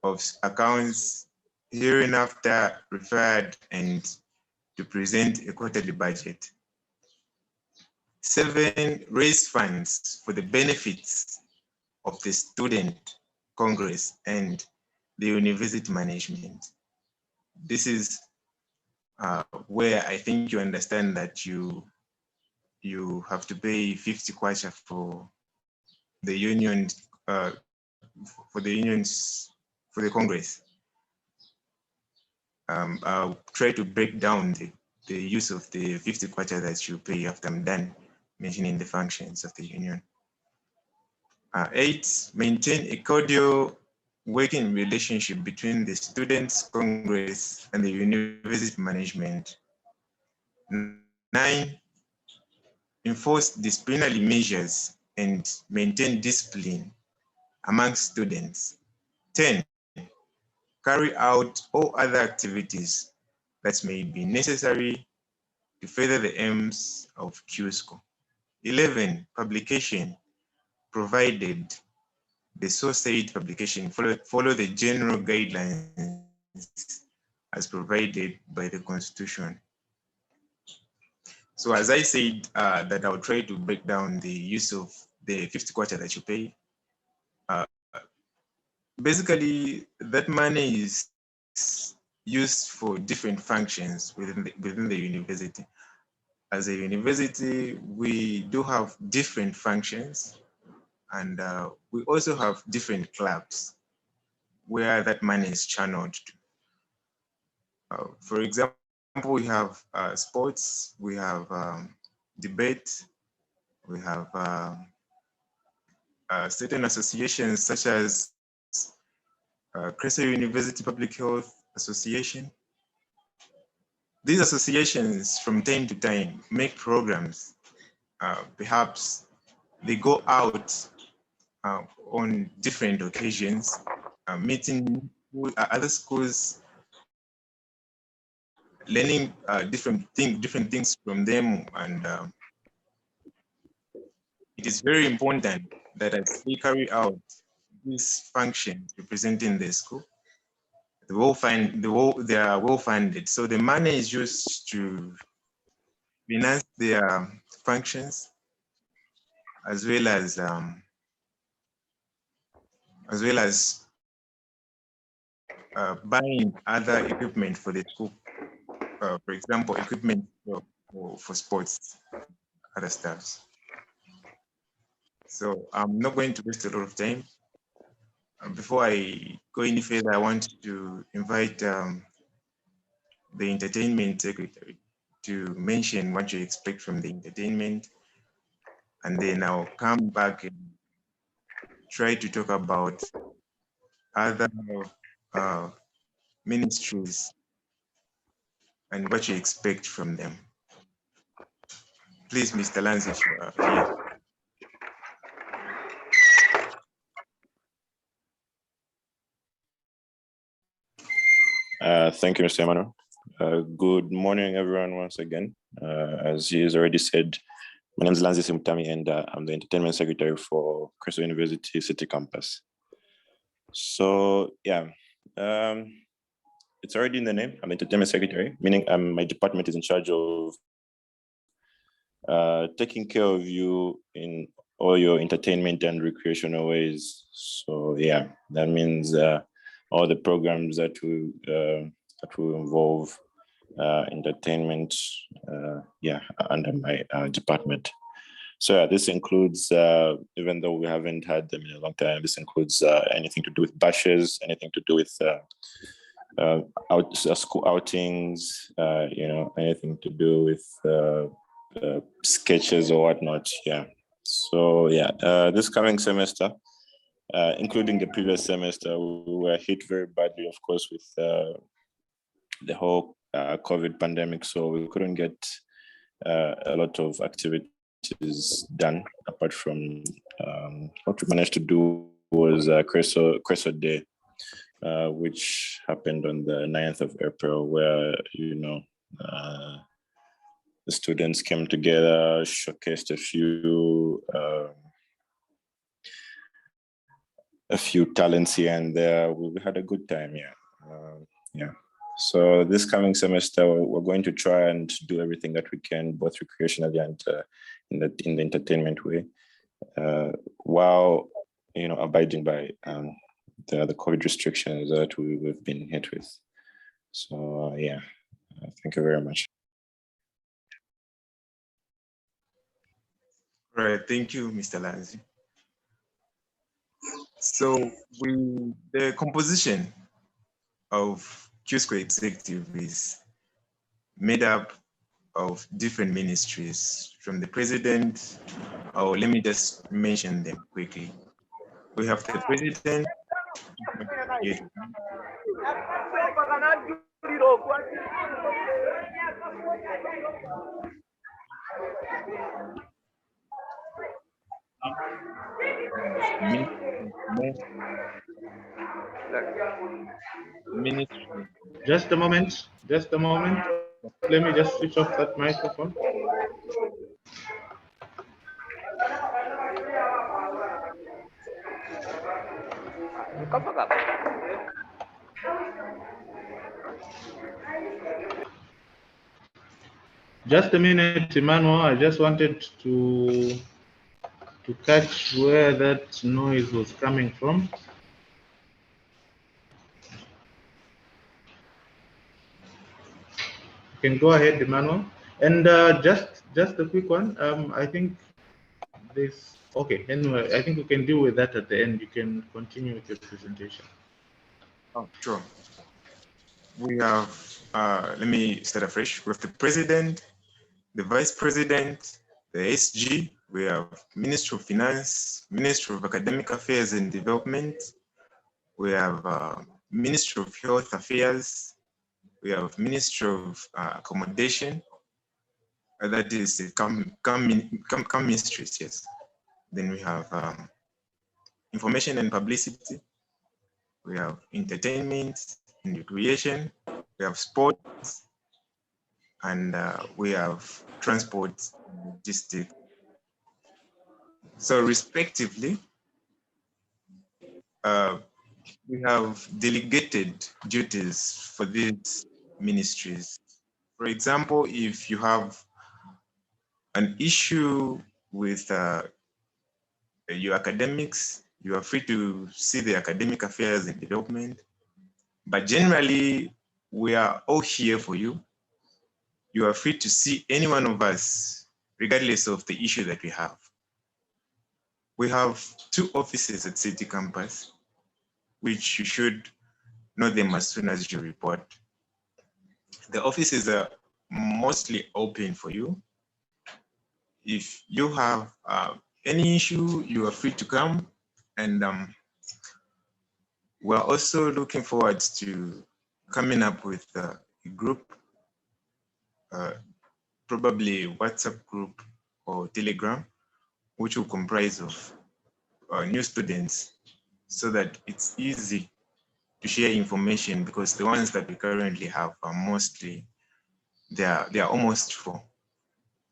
of accounts hereinafter referred, and to present a quarterly budget. 7, raise funds for the benefits of the student Congress and the university management. This is where I think you understand that you have to pay 50 kwacha for the union, for the Congress. I'll try to break down the use of the 50 kwacha that you pay after I'm done mentioning the functions of the union. 8, maintain a cordial working relationship between the Students' Congress and the university management. 9, enforce disciplinary measures and maintain discipline among students. 10, carry out all other activities that may be necessary to further the aims of QSCO. 11, publication, provided the so-said publication follow the general guidelines as provided by the Constitution. So as I said, that I'll try to break down the use of the 50 kwacha that you pay. Basically, that money is used for different functions within the university. As a university, we do have different functions, and we also have different clubs where that money is channeled to. For example, we have sports, we have debate, we have certain associations such as Creso University Public Health Association. These associations from time to time make programs. Perhaps they go out on different occasions, meeting with other schools, learning different things from them, and it is very important that as we carry out this function representing the school, they are well funded. So the money is used to finance their functions, as well as buying other equipment for the school. For example, equipment for sports, other stuff. So I'm not going to waste a lot of time. Before I go any further, I want to invite the entertainment secretary to mention what you expect from the entertainment, and then I'll come back and try to talk about other ministries and what you expect from them. Please, Mr. Lance, if you are here. Thank you, Mr. Emmanuel. Good morning, everyone, once again. As he has already said, my name is Lanzi Simutami, and I'm the Entertainment Secretary for Creso University City Campus. So, yeah, it's already in the name. I'm the Entertainment Secretary, meaning my department is in charge of taking care of you in all your entertainment and recreational ways. So, yeah, that means all the programs that will involve entertainment, under my department. So yeah, this includes, even though we haven't had them in a long time, this includes anything to do with bashes, anything to do with school outings, anything to do with sketches or whatnot. Yeah. So yeah, this coming semester, including the previous semester, we were hit very badly, of course, with the whole COVID pandemic. So we couldn't get a lot of activities done. Apart from what we managed to do was Creso Day, which happened on the 9th of April, where, the students came together, showcased a few talents here and there. We had a good time, yeah. So this coming semester, we're going to try and do everything that we can, both recreationally and in the entertainment way, while abiding by the COVID restrictions that we've been hit with. So yeah, thank you very much. All right, thank you, Mr. Lanzi. So the composition of QSCO executive is made up of different ministries from the president, or let me just mention them quickly. We have the president, ministry. Just a moment. Just a moment. Let me just switch off that microphone. Just a minute, Emmanuel. I just wanted to catch where that noise was coming from. You can go ahead, Emmanuel. And just a quick one. I think this. Okay. Anyway, I think we can deal with that at the end. You can continue with your presentation. Oh, sure. We have. Let me start afresh. We have the president, the vice president, the SG. We have Ministry of Finance, Ministry of Academic Affairs and Development. We have Ministry of Health Affairs. We have Ministry of Accommodation. That is the ministries, yes. Then we have Information and Publicity. We have Entertainment and Recreation. We have Sports. And we have Transport and Logistics. So respectively, we have delegated duties for these ministries. For example, if you have an issue with your academics, you are free to see the Academic Affairs and Development. But generally, we are all here for you. You are free to see any one of us, regardless of the issue that we have. We have 2 offices at City Campus, which you should know them as soon as you report. The offices are mostly open for you. If you have any issue, you are free to come. And we're also looking forward to coming up with a group, probably WhatsApp group or Telegram, which will comprise of new students, so that it's easy to share information, because the ones that we currently have are mostly, they are almost full.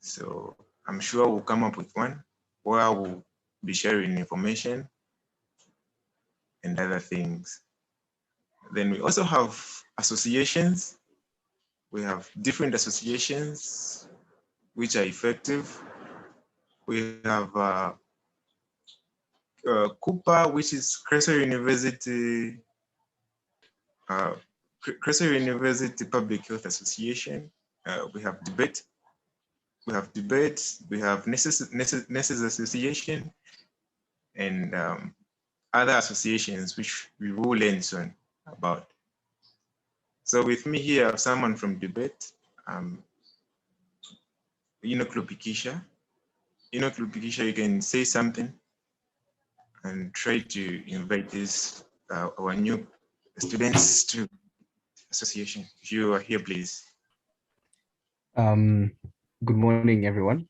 So I'm sure we'll come up with one where we'll be sharing information and other things. Then we also have associations. We have different associations which are effective. We have CUPA, which is Crescent University, Public Health Association. We have debate. We have Nessus Association, and other associations which we will learn soon about. So with me here, I have someone from debate, Enoch Lupikisha. Enoch Lupikisha, you can say something and try to invite this our new students to association. If you are here, please. Good morning, everyone.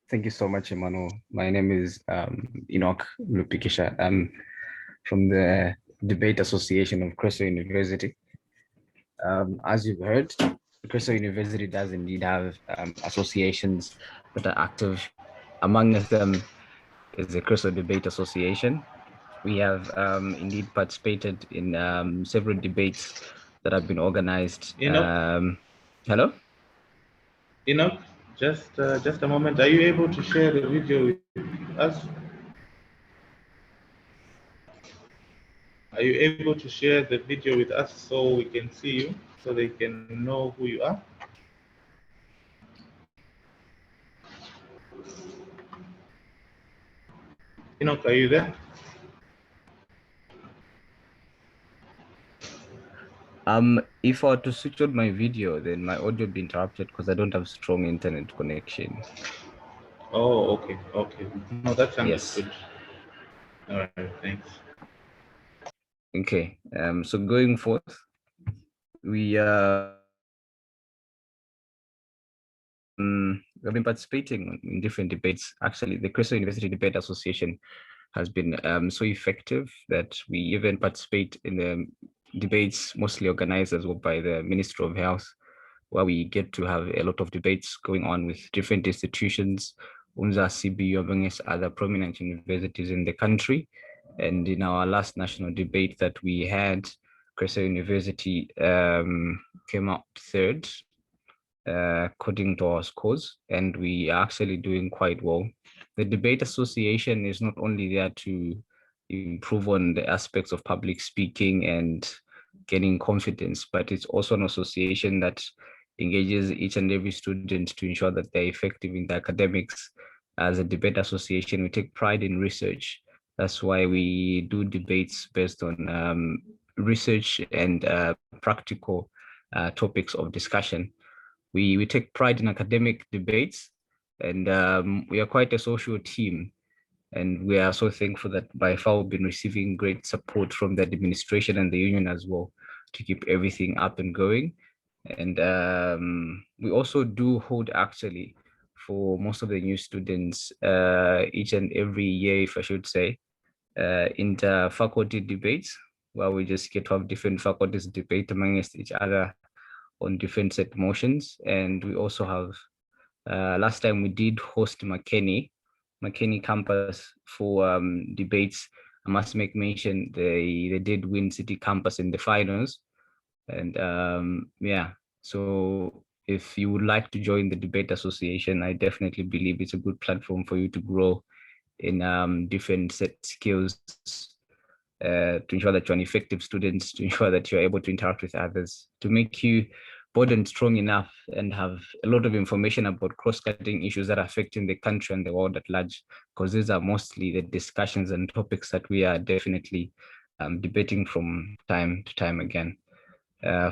Thank you so much, Emmanuel. My name is Enoch Lupikisha. I'm from the Debate Association of Crescent University. As you've heard, Crescent University does indeed have associations that are active. Among them is the Crescent Debate Association. We have indeed participated in several debates that have been organized. Hello? Enoch, just a moment. Are you able to share the video with us? Are you able to share the video with us so we can see you, so they can know who you are? Enoch, are you there? If I were to switch on my video, then my audio would be interrupted because I don't have strong internet connection. Oh, okay, okay. No, that's Yes. understood. All right, thanks. Okay. So going forth, we we've been participating in different debates. Actually, the Crystal University Debate Association has been so effective that we even participate in the debates mostly organized as well by the Ministry of Health, where we get to have a lot of debates going on with different institutions, UNZA, CBU, amongst other prominent universities in the country. And in our last national debate that we had, Crystal University came out third according to our scores, and we are actually doing quite well. The Debate Association is not only there to improve on the aspects of public speaking and gaining confidence, but it's also an association that engages each and every student to ensure that they're effective in the academics. As a debate association, we take pride in research. That's why we do debates based on research and practical topics of discussion. We take pride in academic debates, and we are quite a social team. And we are so thankful that by far we've been receiving great support from the administration and the union as well to keep everything up and going. And we also do hold actually for most of the new students each and every year, if I should say, inter-faculty debates, where we just get to have different faculties debate amongst each other on different set motions. And we also have, last time we did host McKinney campus for debates. I must make mention they did win City Campus in the finals. And yeah, so if you would like to join the debate association, I definitely believe it's a good platform for you to grow in different set skills to ensure that you're an effective student, to ensure that you're able to interact with others, to make you bold and strong enough and have a lot of information about cross-cutting issues that are affecting the country and the world at large, because these are mostly the discussions and topics that we are definitely debating from time to time again.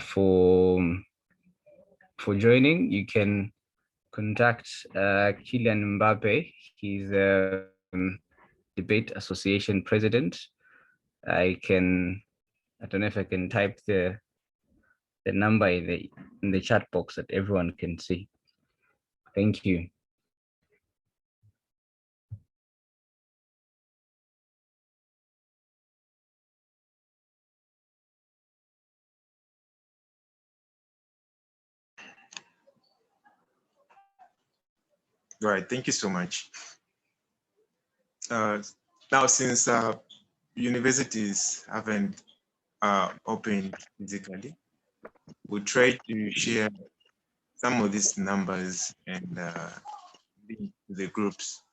For joining, you can contact Kylian Mbappe. He's a debate association president. I don't know if I can type the number in the chat box that everyone can see. Thank you. All right, thank you so much. Now, since universities haven't opened physically, we'll try to share some of these numbers and link to the groups.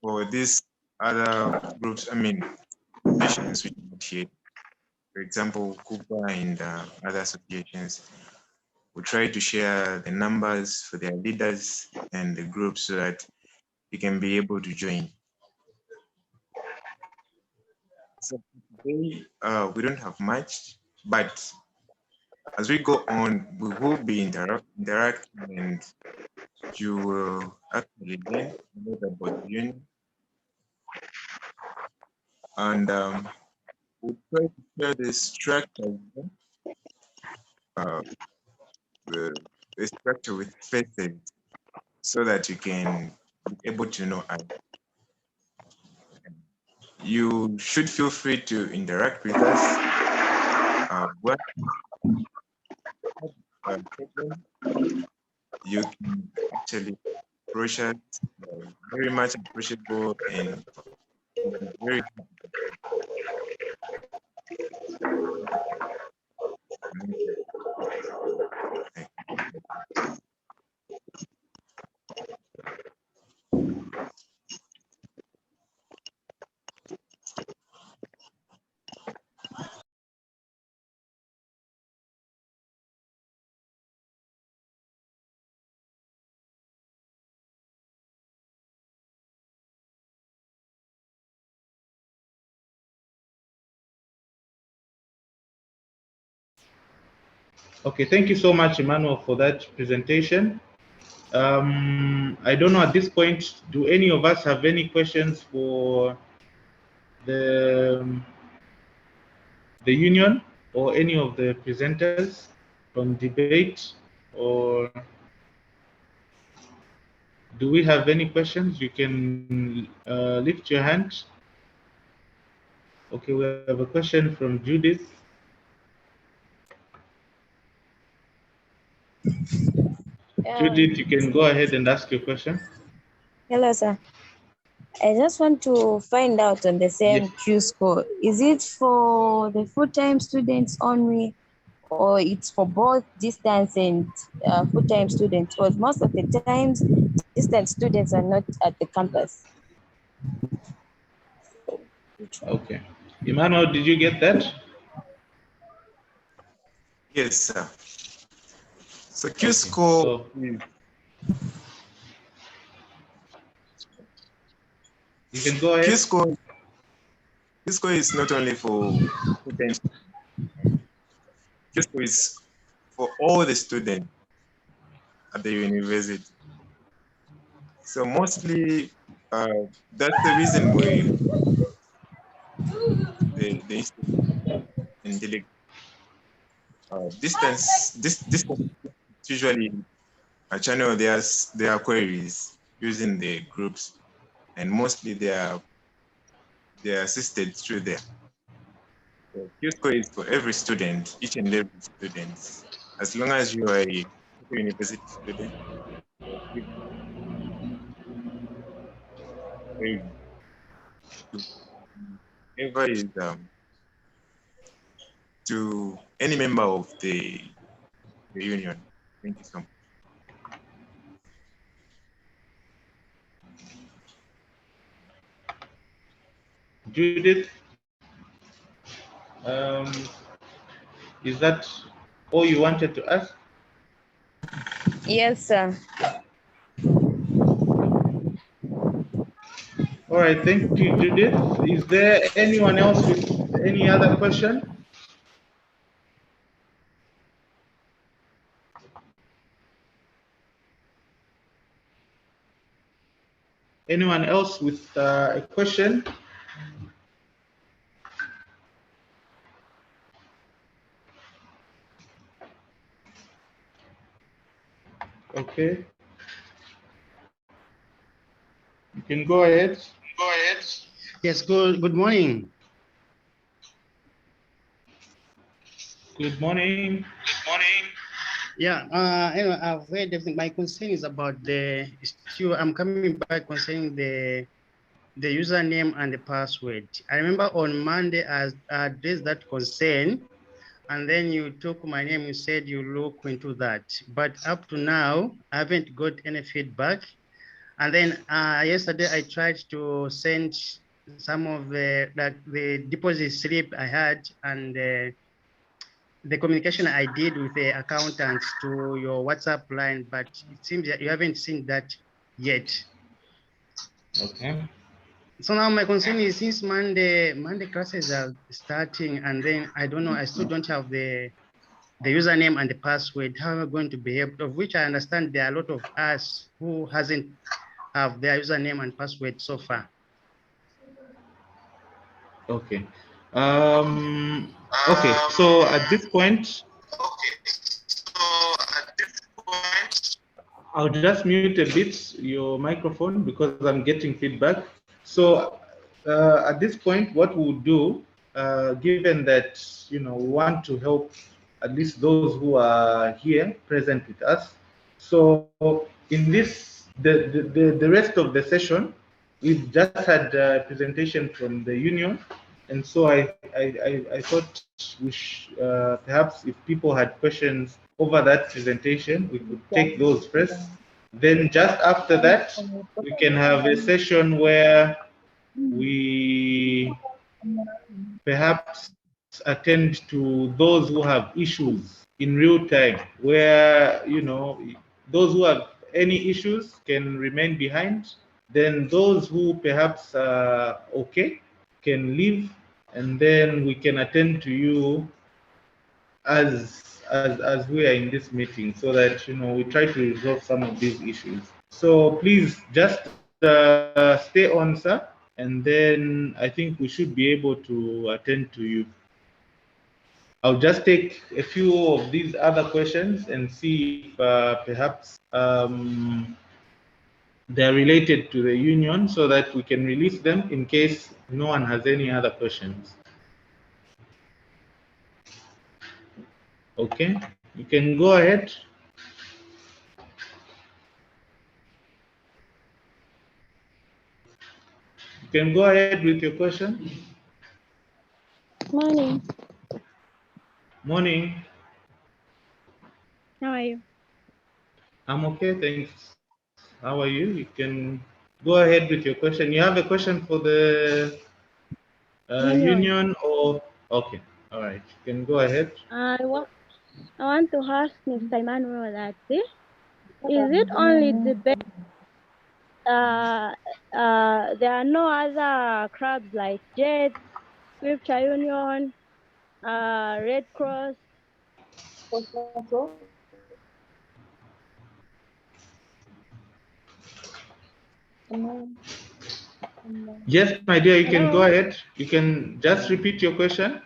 For these other groups, I mean, associations which initiate, for example, KUPA and other associations, we'll try to share the numbers for their leaders and the groups so that you can be able to join. So today, we don't have much, but as we go on, we will be interacting and you will actually learn more about the union. And we'll try to share the structure, the structure with faces so that you can be able to know. You should feel free to interact with us. You can actually approach us, very much approachable and very Okay, thank you so much, Emmanuel, for that presentation. I don't know at this point, do any of us have any questions for the union or any of the presenters from debate, or do we have any questions? You can lift your hand. Okay, we have a question from Judith. Judith, you can go ahead and ask your question. Hello, sir. I just want to find out on the same Q score. Is it for the full-time students only, or it's for both distance and full-time students? Because most of the times, distance students are not at the campus. Okay. Emmanuel, did you get that? Yes, sir. So Q score you can go ahead. Q score is not only for students. Q score is for all the students at the university. So mostly that's the reason why the institute and delegate distance usually channel their queries using the groups, and mostly they are assisted through there. So Q-Score is for every student, each and every student. As long as you are a university student, whoever is to any member of the union. Thank you so much. Judith, is that all you wanted to ask? Yes, sir. All right, thank you, Judith. Is there anyone else with any other question? Anyone else with a question? Okay. You can go ahead. Go ahead. Yes, good morning. Good morning. Good morning. Yeah, anyway, I've heard everything. My concern is about the issue. I'm coming back concerning the username and the password. I remember on Monday I addressed that concern, and then you took my name, you said you look into that. But up to now, I haven't got any feedback. And then yesterday I tried to send some of the deposit slip I had and the communication I did with the accountants to your WhatsApp line, but it seems that you haven't seen that yet. Okay. So now my concern is, since Monday classes are starting, and then I don't know, I still don't have the username and the password. How am I going to behave? Of which I understand there are a lot of us who hasn't have their username and password so far. Okay. Okay. So at this point, I'll just mute a bit your microphone because I'm getting feedback. So at this point, what we'll do, given that we want to help at least those who are here present with us. So in this, the rest of the session, we've just had a presentation from the union, and so I thought perhaps if people had questions over that presentation, we could take those first. Then just after that, we can have a session where we perhaps attend to those who have issues in real time, where those who have any issues can remain behind. Then those who perhaps are okay can leave, and then we can attend to you as as we are in this meeting, so that we try to resolve some of these issues. So please just stay on, sir, and then I think we should be able to attend to you. I'll just take a few of these other questions and see if perhaps they're related to the union, so that we can release them in case no one has any other questions. Okay, you can go ahead. You can go ahead with your question. Morning. Morning. How are you? I'm okay, thanks. How are you? You can go ahead with your question. You have a question for the union or? Okay, all right. You can go ahead. I want to ask Mr. Emmanuel that is it only debate? There are no other clubs like JET, Scripture Union, Red Cross. Yes, my dear, you can go Hello? ahead. You can just repeat your question.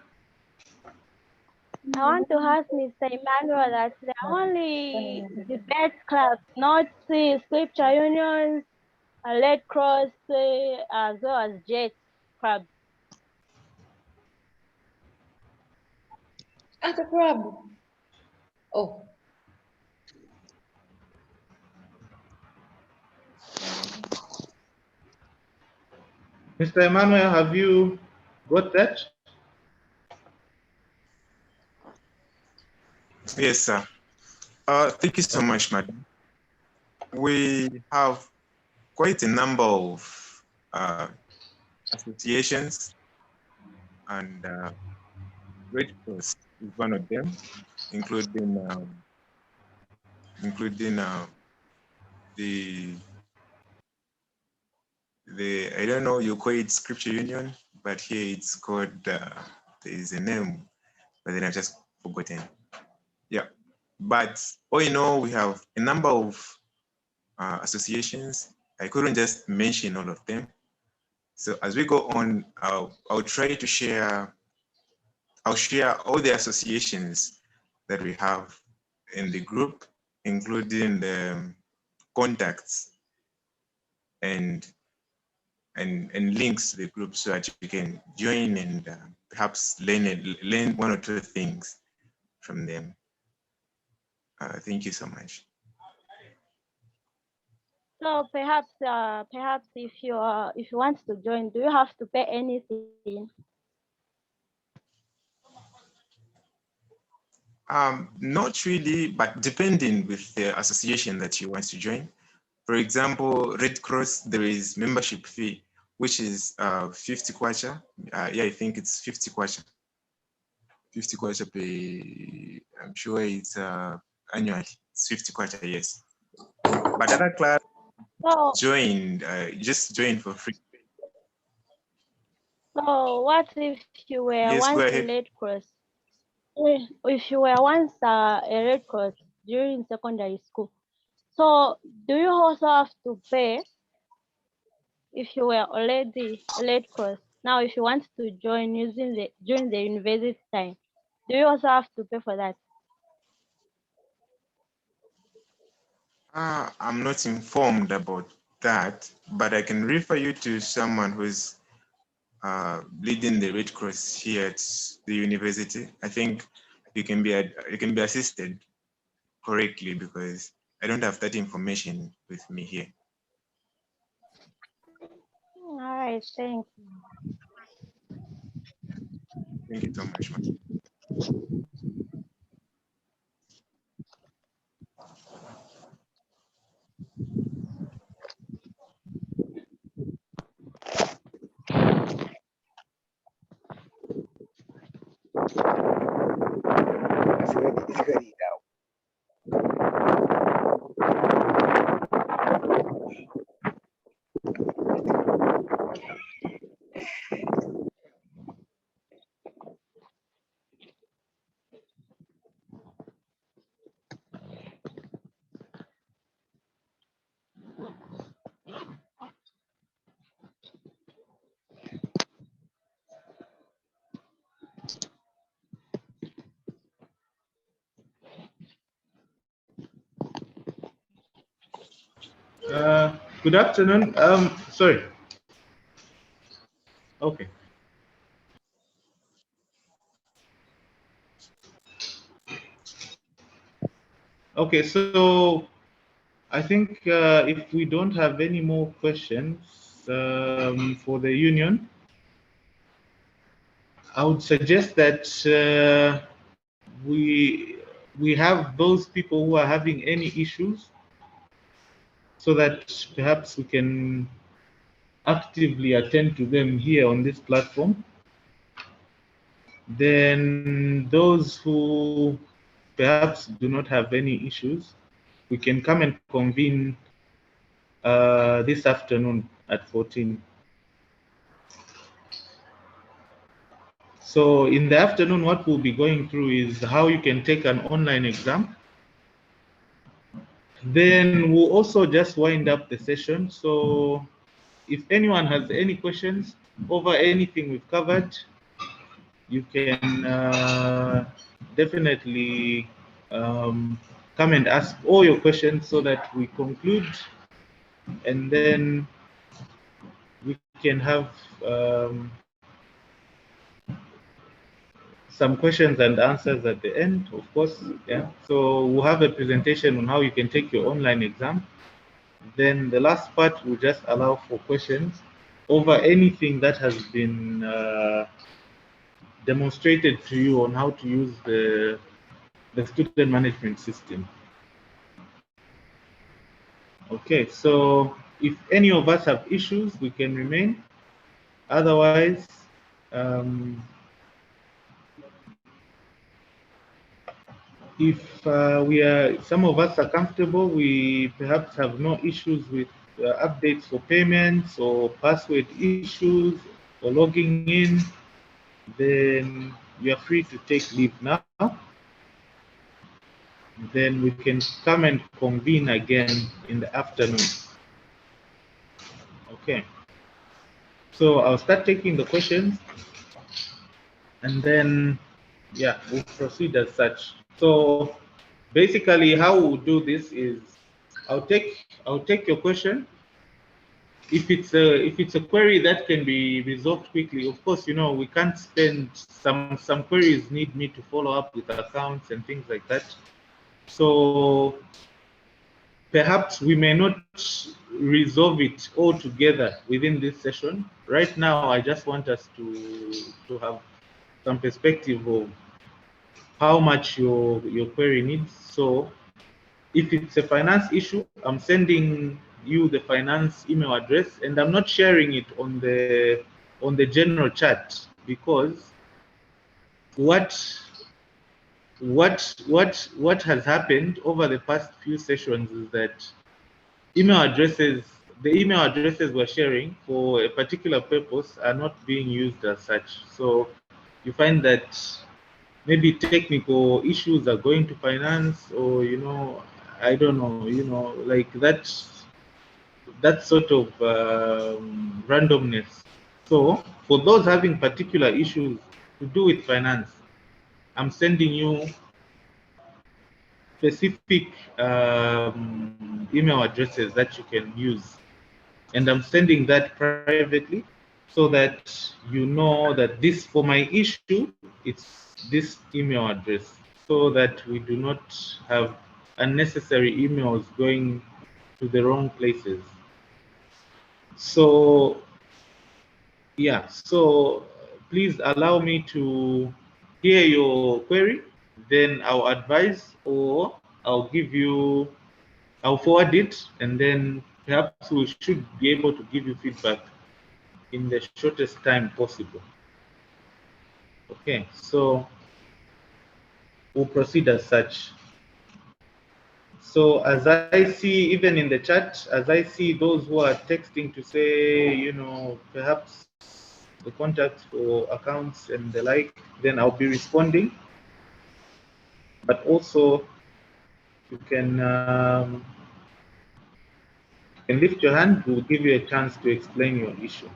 I want to ask Mr. Emmanuel that there are only debate clubs, not Scripture Unions, Red Cross, as well as JET clubs. At a club. Oh. Mr. Emmanuel, have you got that? Yes, sir. Thank you so much, madam. We have quite a number of associations, and Red Cross is one of them, including the I don't know, you call it Scripture Union, but here it's called there is a name, but then I've just forgotten. Yeah, but all in all, we have a number of associations. I couldn't just mention all of them. So as we go on, I'll try to share. I'll share all the associations that we have in the group, including the contacts and links to the group, so that you can join and perhaps learn one or two things from them. Thank you so much. So perhaps if you want to join, do you have to pay anything? Not really, but depending with the association that you want to join. For example, Red Cross, there is membership fee, which is 50 kwacha. Yeah, I think it's 50 kwacha. 50 kwacha pay, I'm sure it's annually. It's 50 kwacha, yes. But other class joined, just join for free. So what if you were Yes, once go a ahead. Red Cross? If you were once a Red Cross during secondary school, so do you also have to pay if you were already a Red Cross? Now, if you want to join during the university time, do you also have to pay for that? I'm not informed about that, but I can refer you to someone who's leading the Red Cross here at the university. I think you can be assisted correctly, because I don't have that information with me here. All right, thanks. Thank you so much, ma'am. It's ready now. Good afternoon. Sorry. Okay. Okay, so I think if we don't have any more questions for the union, I would suggest that we have those people who are having any issues, so that perhaps we can actively attend to them here on this platform. Then those who perhaps do not have any issues, we can come and convene this afternoon at 14. So in the afternoon, what we'll be going through is how you can take an online exam. Then we'll also just wind up the session. So if anyone has any questions over anything we've covered, you can definitely come and ask all your questions so that we conclude, and then we can have some questions and answers at the end, of course. Yeah. So we'll have a presentation on how you can take your online exam. Then the last part will just allow for questions over anything that has been demonstrated to you on how to use the student management system. Okay, so if any of us have issues, we can remain. Otherwise, if some of us are comfortable, we perhaps have no issues with updates for payments or password issues or logging in, then you are free to take leave now. Then we can come and convene again in the afternoon. Okay. So I'll start taking the questions, and then, yeah, we'll proceed as such. So basically, how we'll do this is I'll take your question. If it's a query that can be resolved quickly, of course, we can't spend some queries need me to follow up with accounts and things like that. So perhaps we may not resolve it all together within this session. Right now, I just want us to have some perspective of how much your query needs. So if it's a finance issue, I'm sending you the finance email address, and I'm not sharing it on the general chat, because what has happened over the past few sessions is that the email addresses we're sharing for a particular purpose are not being used as such. So you find that maybe technical issues are going to finance, or I don't know, like that sort of randomness. So for those having particular issues to do with finance, I'm sending you specific email addresses that you can use, and I'm sending that privately, so that you know that this, for my issue, it's this email address, so that we do not have unnecessary emails going to the wrong places. So yeah, so please allow me to hear your query, then I'll advise, or I'll forward it, and then perhaps we should be able to give you feedback in the shortest time possible. Okay, so we'll proceed as such. So as I see, even in the chat, as I see those who are texting to say, perhaps the contacts for accounts and the like, then I'll be responding. But also, you can lift your hand. We'll give you a chance to explain your issue.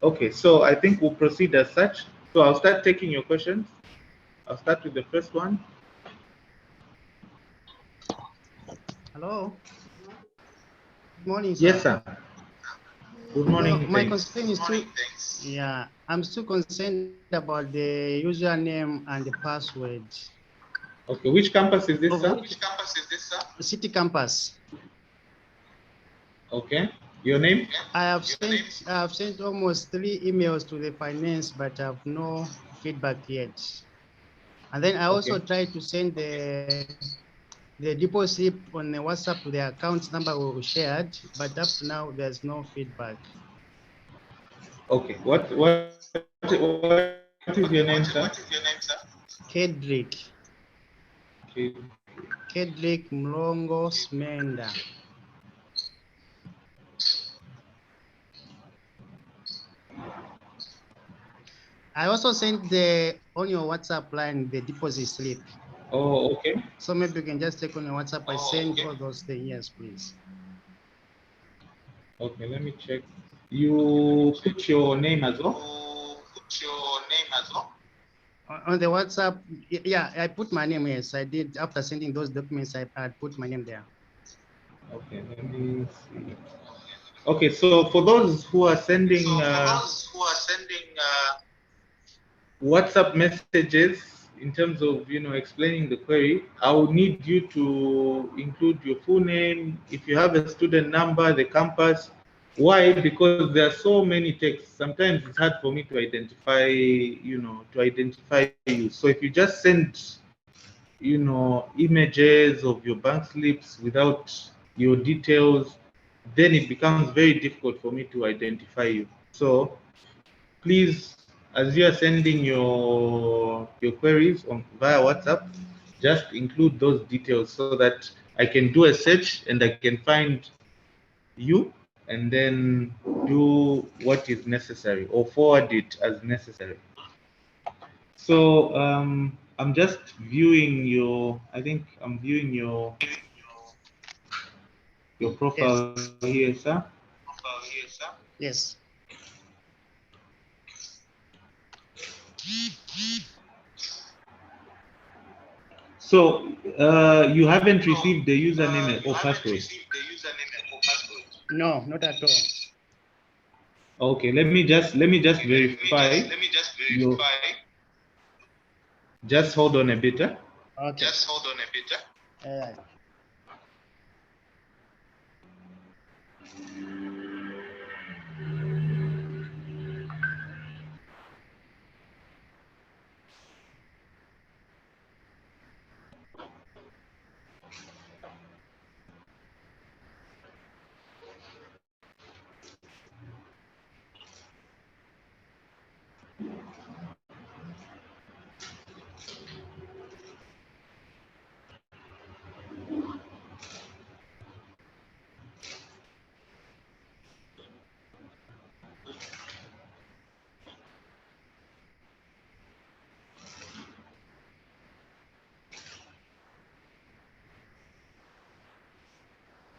Okay, so I think we'll proceed as such. So I'll start taking your questions. I'll start with the first one. Hello. Good morning, sir. Yes, sir. Good morning. So my thanks. concern is yeah, I'm still concerned about the username and the password. Okay, which campus is this, sir? Which campus is this, sir? City campus. Okay, your name? I have sent almost 3 emails to the finance, but I have no feedback yet. And then I also tried to send the deposit on the WhatsApp to the account number we shared, but up to now there's no feedback. Okay, what is your name, sir? Kedrick. Okay. Kedrick Mlongo Smenda. I also sent on your WhatsApp line the deposit slip. Oh, okay. So maybe you can just check on your WhatsApp. I send all those things. Yes, please. Okay, let me check. You put your name as well? On the WhatsApp, yeah, I put my name. Yes, I did. After sending those documents, I put my name there. Okay, let me see. Okay, so for those who are sending WhatsApp messages in terms of explaining the query, I will need you to include your full name. If you have a student number, the campus. Why? Because there are so many texts. Sometimes it's hard for me to identify, identify you. So if you just send, images of your bank slips without your details, then it becomes very difficult for me to identify you. So please, as you are sending your queries via WhatsApp, just include those details so that I can do a search and I can find you and then do what is necessary or forward it as necessary. So I'm just viewing I think I'm viewing your profile here, sir. Yes. So you haven't received the username or password? No, not at all. Okay, let me just verify. Just hold on a bit. Okay. Just hold on a bit.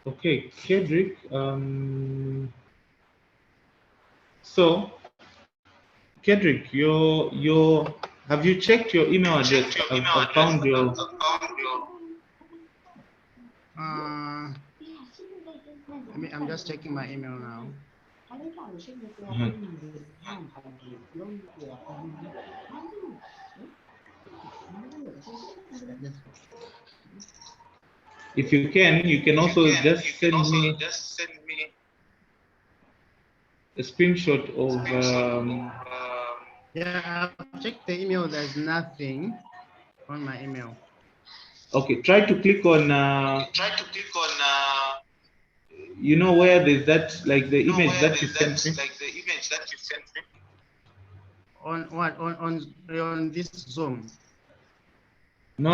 Okay, Kedrick. So, Kedrick, have you checked your email address? I found your. I'm just checking my email now. If you can also just send me a screenshot of. Yeah, I've checked the email. There's nothing on my email. Okay, try to click on. You know where there's that, like the image that you sent me. On what? On this Zoom? No.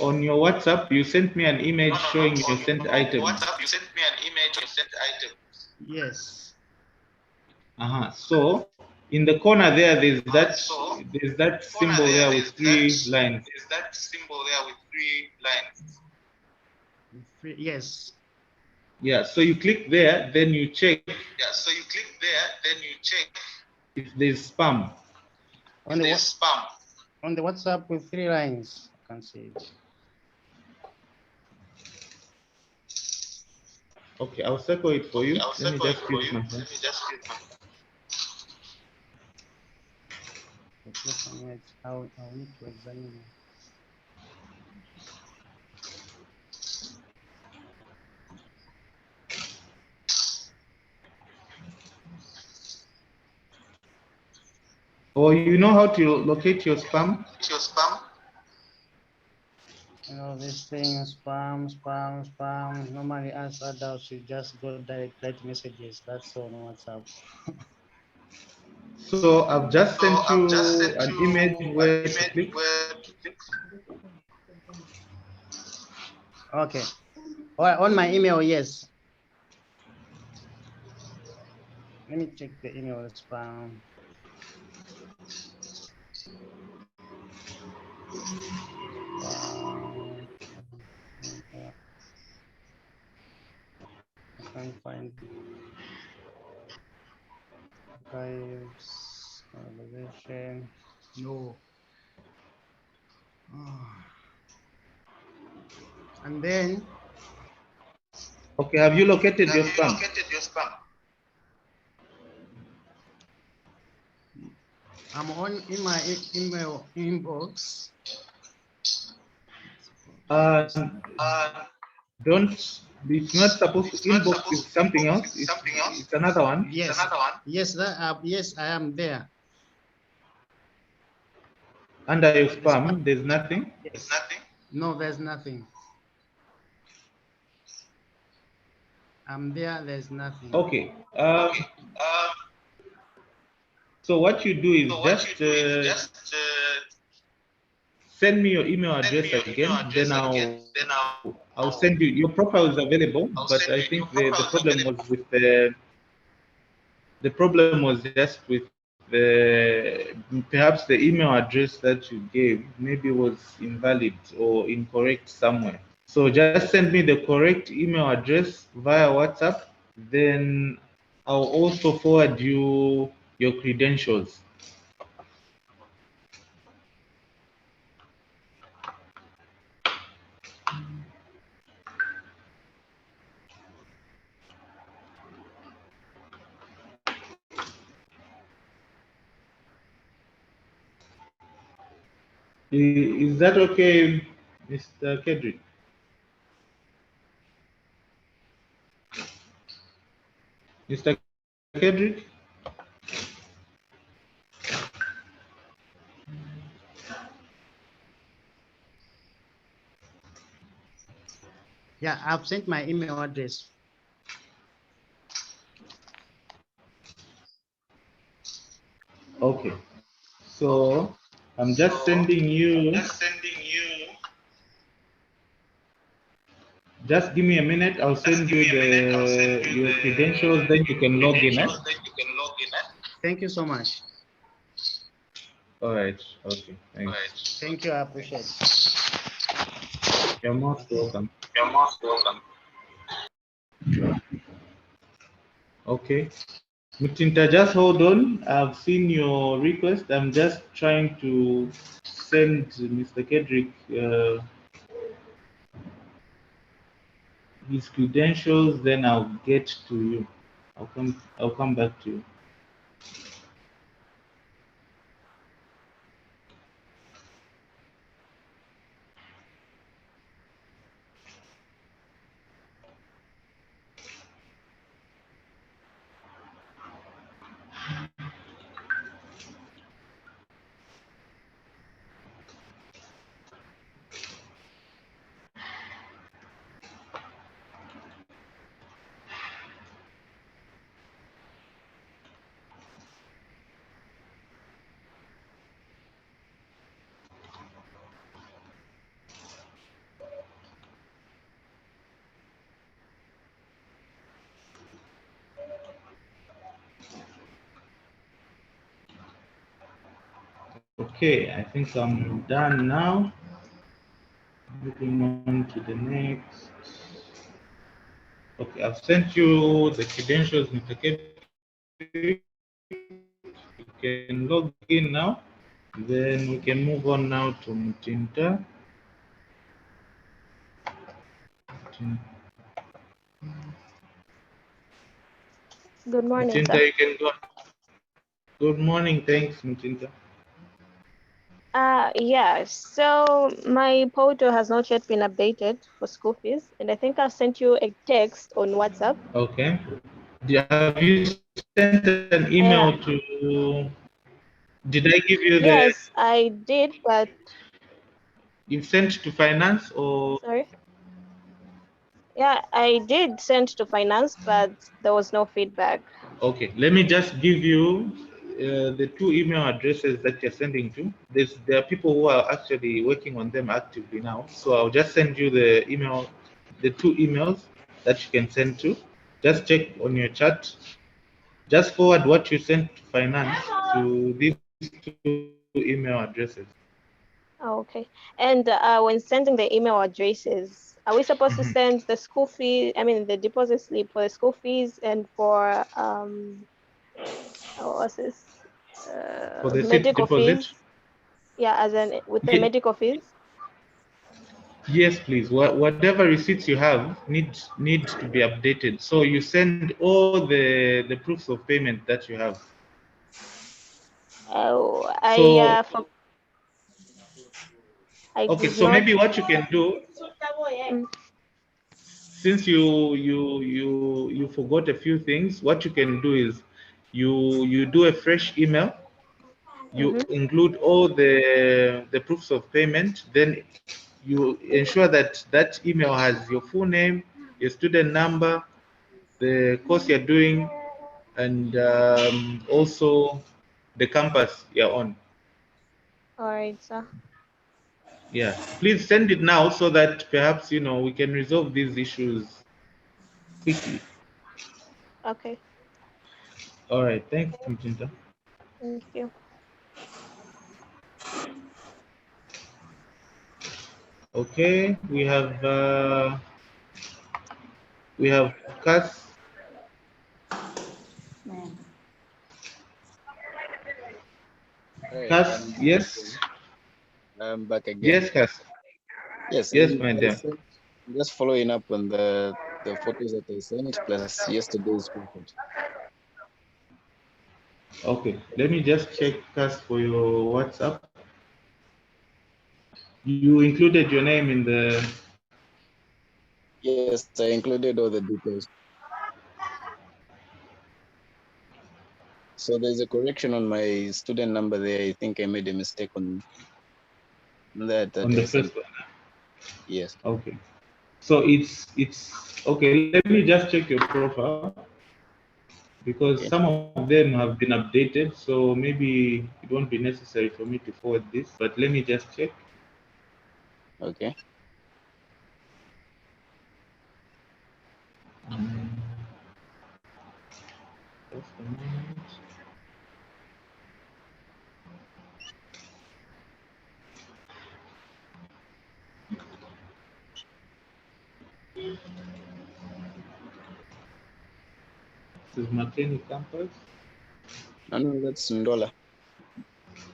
On your WhatsApp, you sent me an image showing your sent items. WhatsApp, you sent me an image of sent items. Yes. So in the corner there, there's that symbol there with 3 lines. Is that symbol there with 3 lines? Yes. Yeah. So you click there, then you check. Yeah. So you click there, then you check. if there's spam. On the spam. On the WhatsApp with 3 lines, I can see it. Okay, I'll circle it for you. Let me just use my phone. I'll need to examine it. Or you know how to locate your spam? You know, this thing, spam. Normally, as adults, you just go direct messages. That's on WhatsApp. So I've just sent you an image where to click. Okay. On my email, yes. Let me check the email spam. I can't find archives, conversation. No. And then. Okay, have you located your spam? I'm in my email inbox. Don't. It's not supposed to inbox is something else. It's another one. Yes. Yes, yes, I am there. Under your spam, there's nothing. Yes. No, there's nothing. I'm there. There's nothing. Okay. So what you do is send me your email address again. Then I'll send you. Your profile is available, but I think the problem was with the problem was just with perhaps the email address that you gave maybe was invalid or incorrect somewhere. So just send me the correct email address via WhatsApp. Then I'll also forward you your credentials. Is that okay, Mr. Kedrick? Mr. Kedrick? Yeah, I've sent my email address. Okay. So I'm just sending you. Just give me a minute. I'll send you your credentials. Then you can log in. Thank you so much. All right. Okay. Thanks. Thank you. I appreciate it. You're most welcome. Okay. Mutinta, just hold on. I've seen your request. I'm just trying to send Mr. Kedrick his credentials. Then I'll get to you. I'll come back to you. Okay, I think I'm done now. Moving on to the next. Okay, I've sent you the credentials, Mr. Kedrick. You can log in now. Then we can move on now to Mutinta. Good morning, Mutinta, sir. you can go. Good morning. Thanks, Mutinta. Yeah, so my portal has not yet been updated for school fees, and I think I've sent you a text on WhatsApp. Okay. Have you sent an email to? Did I give you the? Yes, I did, but You sent to finance or? sorry. Yeah, I did send to finance, but there was no feedback. Okay, let me just give you the two email addresses that you're sending to. There are people who are actually working on them actively now. So I'll just send you the email, the two emails that you can send to. Just check on your chat. Just forward what you sent to finance to these two email addresses. Oh, okay. And when sending the email addresses, are we supposed to send the school fee, I mean the deposit slip for the school fees and for what's this? For the Medical deposit? fees? Yeah, as in with the Ye- medical fees? Yes, please. Whatever receipts you have need to be updated. So you send all the proofs of payment that you have. Oh, So I okay, did so not. maybe what you can do, Mm, since you forgot a few things, what you can do is you do a fresh email. You include all the proofs of payment. Then you ensure that that email has your full name, your student number, the course you're doing, and also the campus you're on. all right, sir. Yeah, please send it now so that perhaps we can resolve these issues quickly. Okay, All right, thanks, Mutinta. thank you. Okay, we have Cass. Hey, Cass, yes. I'm back again. Yes, Cass. Yes, Yes, and my dear. I'm just following up on the photos that I sent plus yesterday's report. Okay, let me just check, Cass, for your WhatsApp. You included your name in the. Yes, I included all the details. So there's a correction on my student number there. I think I made a mistake on that. On the I sent. first one. Yes. Okay. So it's okay. Let me just check your profile because some of them have been updated. So maybe it won't be necessary for me to forward this. But let me just check. Okay. Just a moment. This is Makeni campus. No, that's Ndola.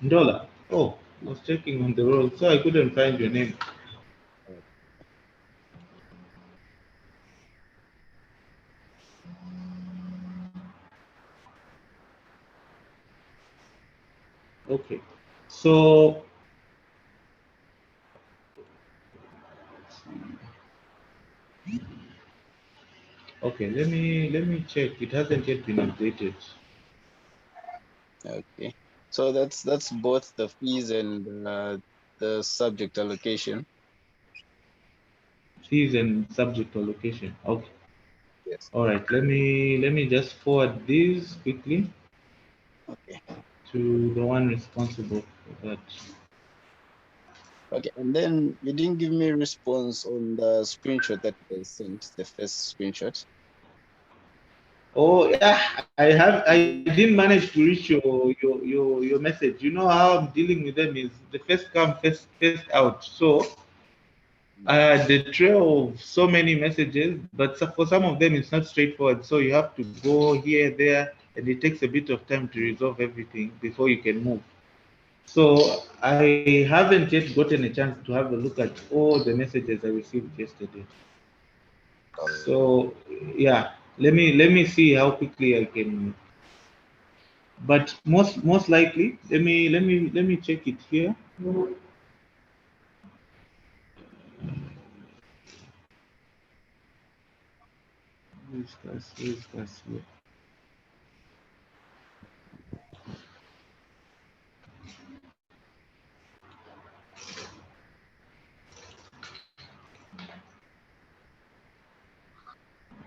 Ndola. Oh, I was checking on the road, so I couldn't find your name. Okay, so okay, let me check. It hasn't yet been updated. Okay. So that's both the fees and the subject allocation. Fees and subject allocation. Okay. Yes. All right. Let me just forward these quickly. Okay. To the one responsible for that. Okay, and then you didn't give me a response on the screenshot that I sent, the first screenshot. Oh yeah, I didn't manage to reach your message. You know how I'm dealing with them is the first come, first out. So the trail of so many messages, but for some of them it's not straightforward. So you have to go here, there, and it takes a bit of time to resolve everything before you can move. So I haven't yet gotten a chance to have a look at all the messages I received yesterday. So yeah, let me see how quickly I can. But most likely, let me check it here. Where's this here?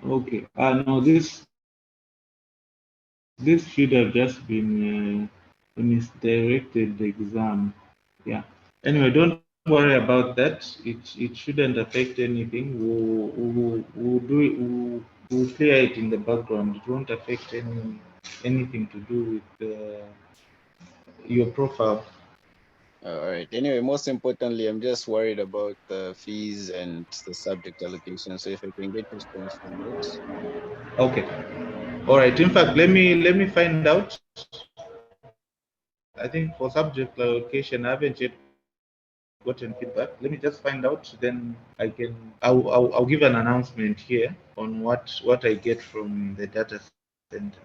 Okay. No, this should have just been a misdirected exam. Yeah. Anyway, don't worry about that. It shouldn't affect anything. We'll do it. We'll clear it in the background. It won't affect anything to do with your profile. All right. Anyway, most importantly, I'm just worried about the fees and the subject allocation. So if I can get response from that. Okay. All right. In fact, let me find out. I think for subject allocation, I haven't yet gotten feedback. Let me just find out. Then I'll give an announcement here on what I get from the data center.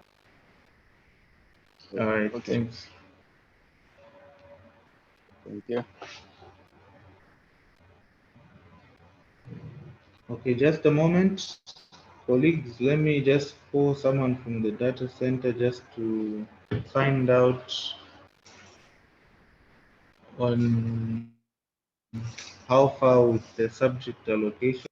All right. Okay. Thanks. Thank you. Okay, just a moment. Colleagues, let me just call someone from the data center just to find out on how far with the subject allocation.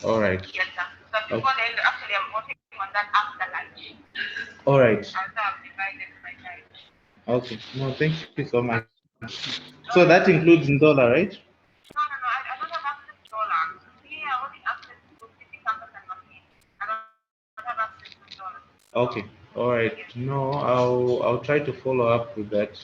All right. Yes, sir. So before then, actually, I'm working on that after lunch. All right. And so I've divided my time. Okay. No, thank you so much. So that includes Ndola, right? No, I don't have access to dollar. Me, I only access to city campus and machine. I don't have access to dollar. Okay. All right. No, I'll try to follow up with that.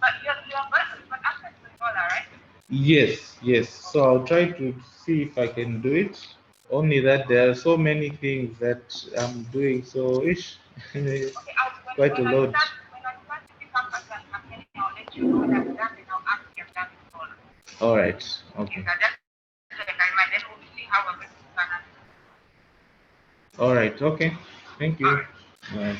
But you're access to dollar, right? Yes, yes. So I'll try to see if I can do it. Only that there are so many things that I'm doing, so ish, quite a lot. When I start city campus and machine, I'll let you know that done and I'll ask you done with dollar. All right. Okay. Yes, I just check. I might then we'll see how we're going to start. All right. Okay. Thank you. All right.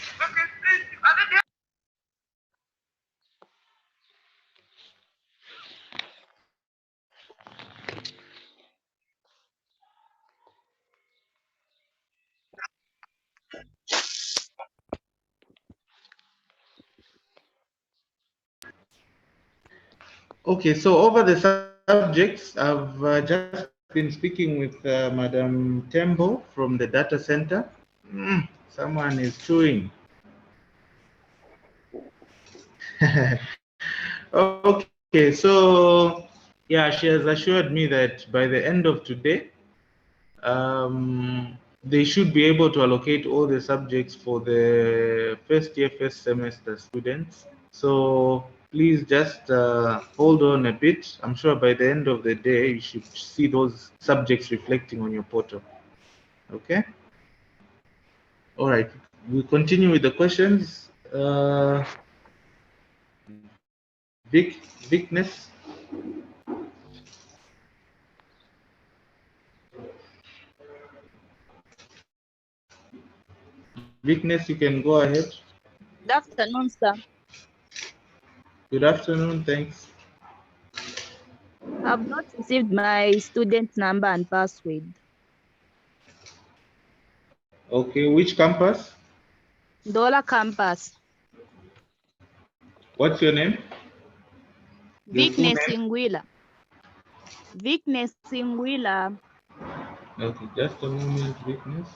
Okay, so over the subjects, I've just been speaking with Madam Tembo from the data center. Someone is chewing. Okay, so yeah, she has assured me that by the end of today, they should be able to allocate all the subjects for the first year, first semester students. So please just hold on a bit. I'm sure by the end of the day, you should see those subjects reflecting on your portal. Okay? All right, we'll continue with the questions. Vicness. Weakness, you can go ahead. Good afternoon, sir. Good afternoon, thanks. I've not received my student number and password. Okay, which campus? Dollar campus. What's your name? Your full Weakness name? in Wheeler. Weakness in Wheeler. Okay, just a moment, Weakness.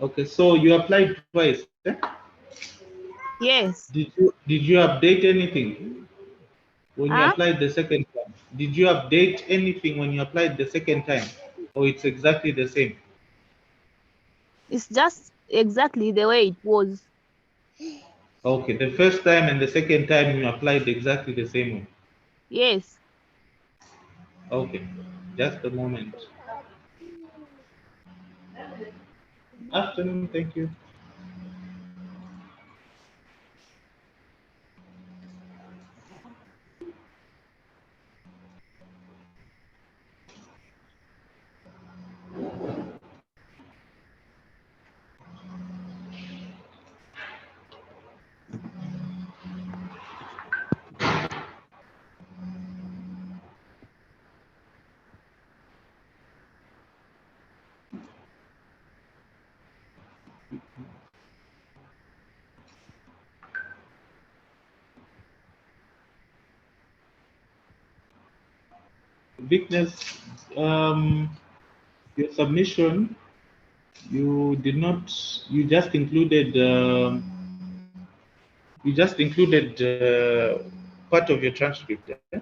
Okay, so you applied twice. Eh? Yes. Did you update anything when you applied the second time? Did you update anything when you applied the second time, or it's exactly the same? It's just exactly the way it was. Okay, the first time and the second time you applied exactly the same way. Yes. Okay, just a moment. Afternoon, thank you. Weakness, your submission, you did not, you just included part of your transcript. Eh?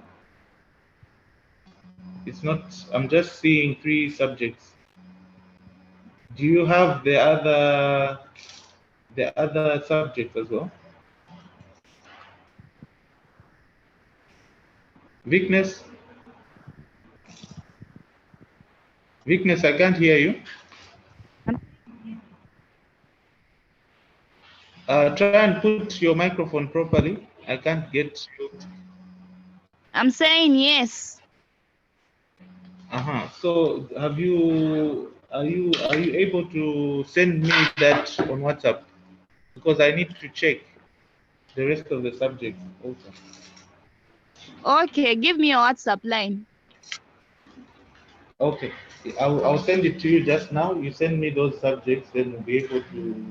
It's not, I'm just seeing 3 subjects. Do you have the other subjects as well? Weakness? Weakness, I can't hear you. Try and put your microphone properly. I can't get you. I'm saying yes. So are you able to send me that on WhatsApp? Because I need to check the rest of the subjects also. Okay, give me your WhatsApp line. Okay, I'll send it to you just now. You send me those subjects, then we'll be able to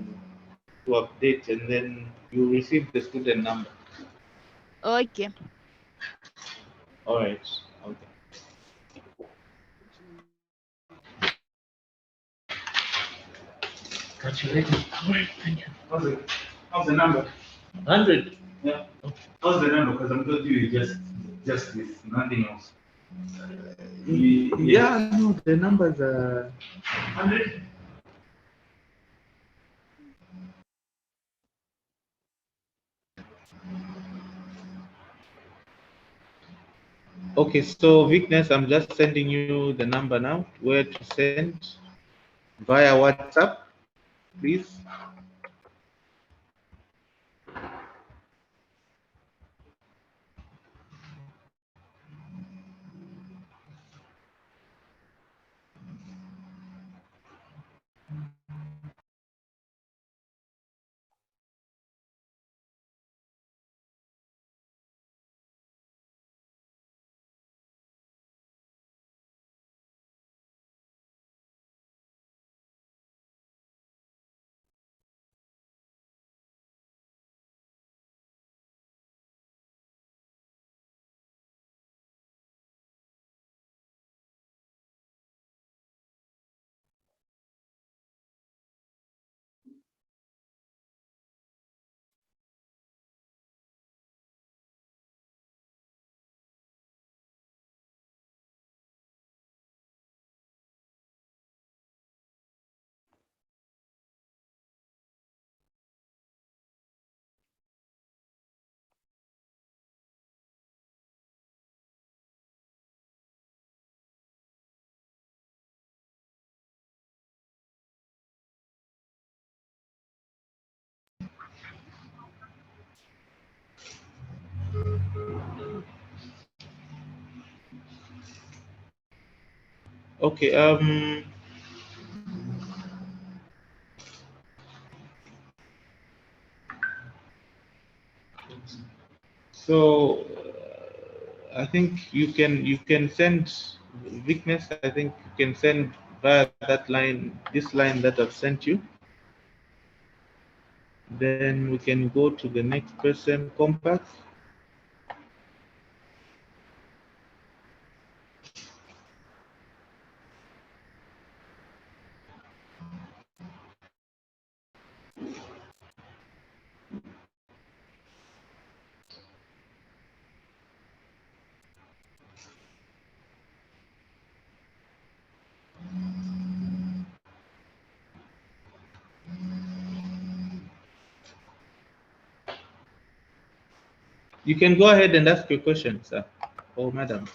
update, and then you receive the student number. Okay. All right. Okay. Congratulations. All right, thank you. How's the number? 100. Yeah. How's the number? Because I'm going to do just this, nothing else. Yeah, no, the numbers are 100? okay. So Weakness, I'm just sending you the number now. Where to send? Via WhatsApp, please. Okay. So I think you can send weakness. I think you can send via that line, this line that I've sent you. Then we can go to the next person, Compass. You can go ahead and ask your question, sir or madam.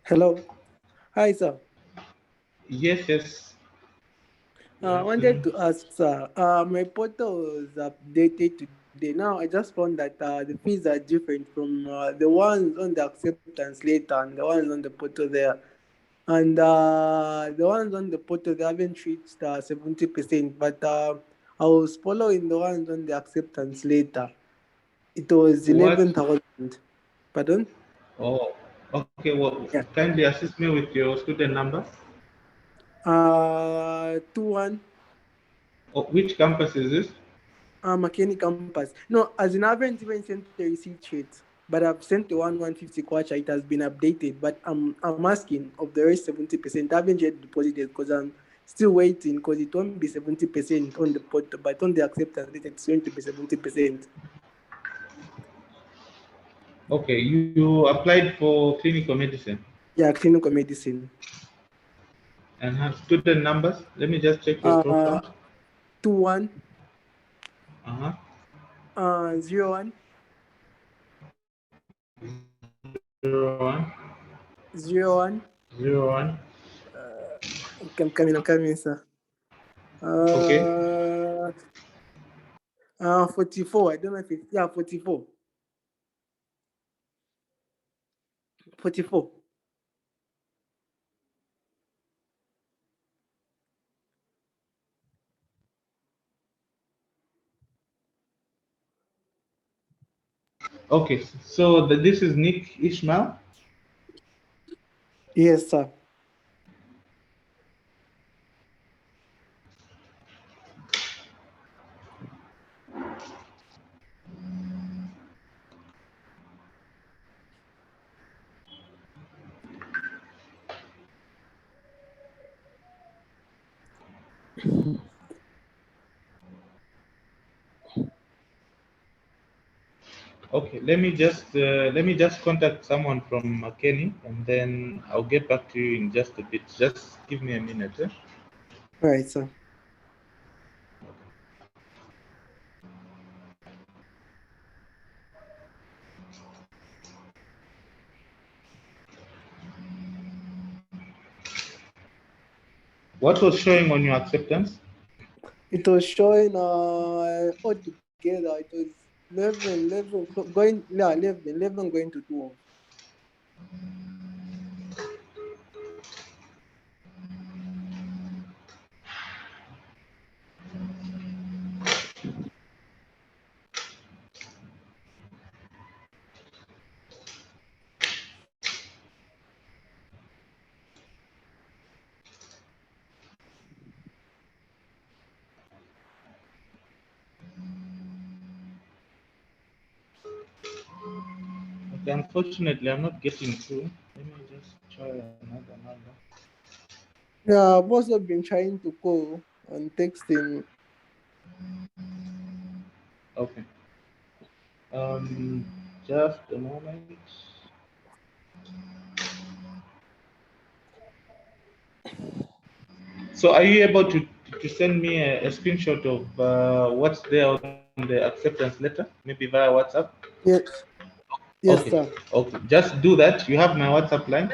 Hello. Hi, sir. Yes, yes. I wanted to ask, sir, my portal was updated today. Now, I just found that the fees are different from the ones on the acceptance letter and the ones on the portal there. And the ones on the portal, they haven't reached 70%, but I was following the ones on the acceptance letter. It was What? 11,000. Pardon? Oh, okay. Well, kindly assist me with your student number. 21. Oh, which campus is this? McKinney campus. No, as in I haven't even sent the receipt yet, but I've sent the 150 kwacha. It has been updated, but I'm asking of the rest 70%. I haven't yet deposited because I'm still waiting because it won't be 70% on the portal, but on the acceptance rate it's going to be 70%. Okay, you applied for clinical medicine. Yeah, clinical medicine. And have student numbers. Let me just check your profile. 21. 01 01. 01 01. 01. I'm coming, sir. Okay. 44. I don't know if it's 44. 44. Okay, so this is Nick Ishmael. Yes, sir. Okay, let me just contact someone from McKinney, and then I'll get back to you in just a bit. Just give me a minute. Eh? All right, sir. What was showing on your acceptance? It was showing altogether it was 11 going 11 going to 12. Okay, unfortunately, I'm not getting through. Let me just try another number. Yeah, I've also been trying to call and texting. Okay. Just a moment. So, are you able to send me a screenshot of what's there on the acceptance letter, maybe via WhatsApp? Yes. Yes, Okay. sir. Okay. Just do that. You have my WhatsApp line.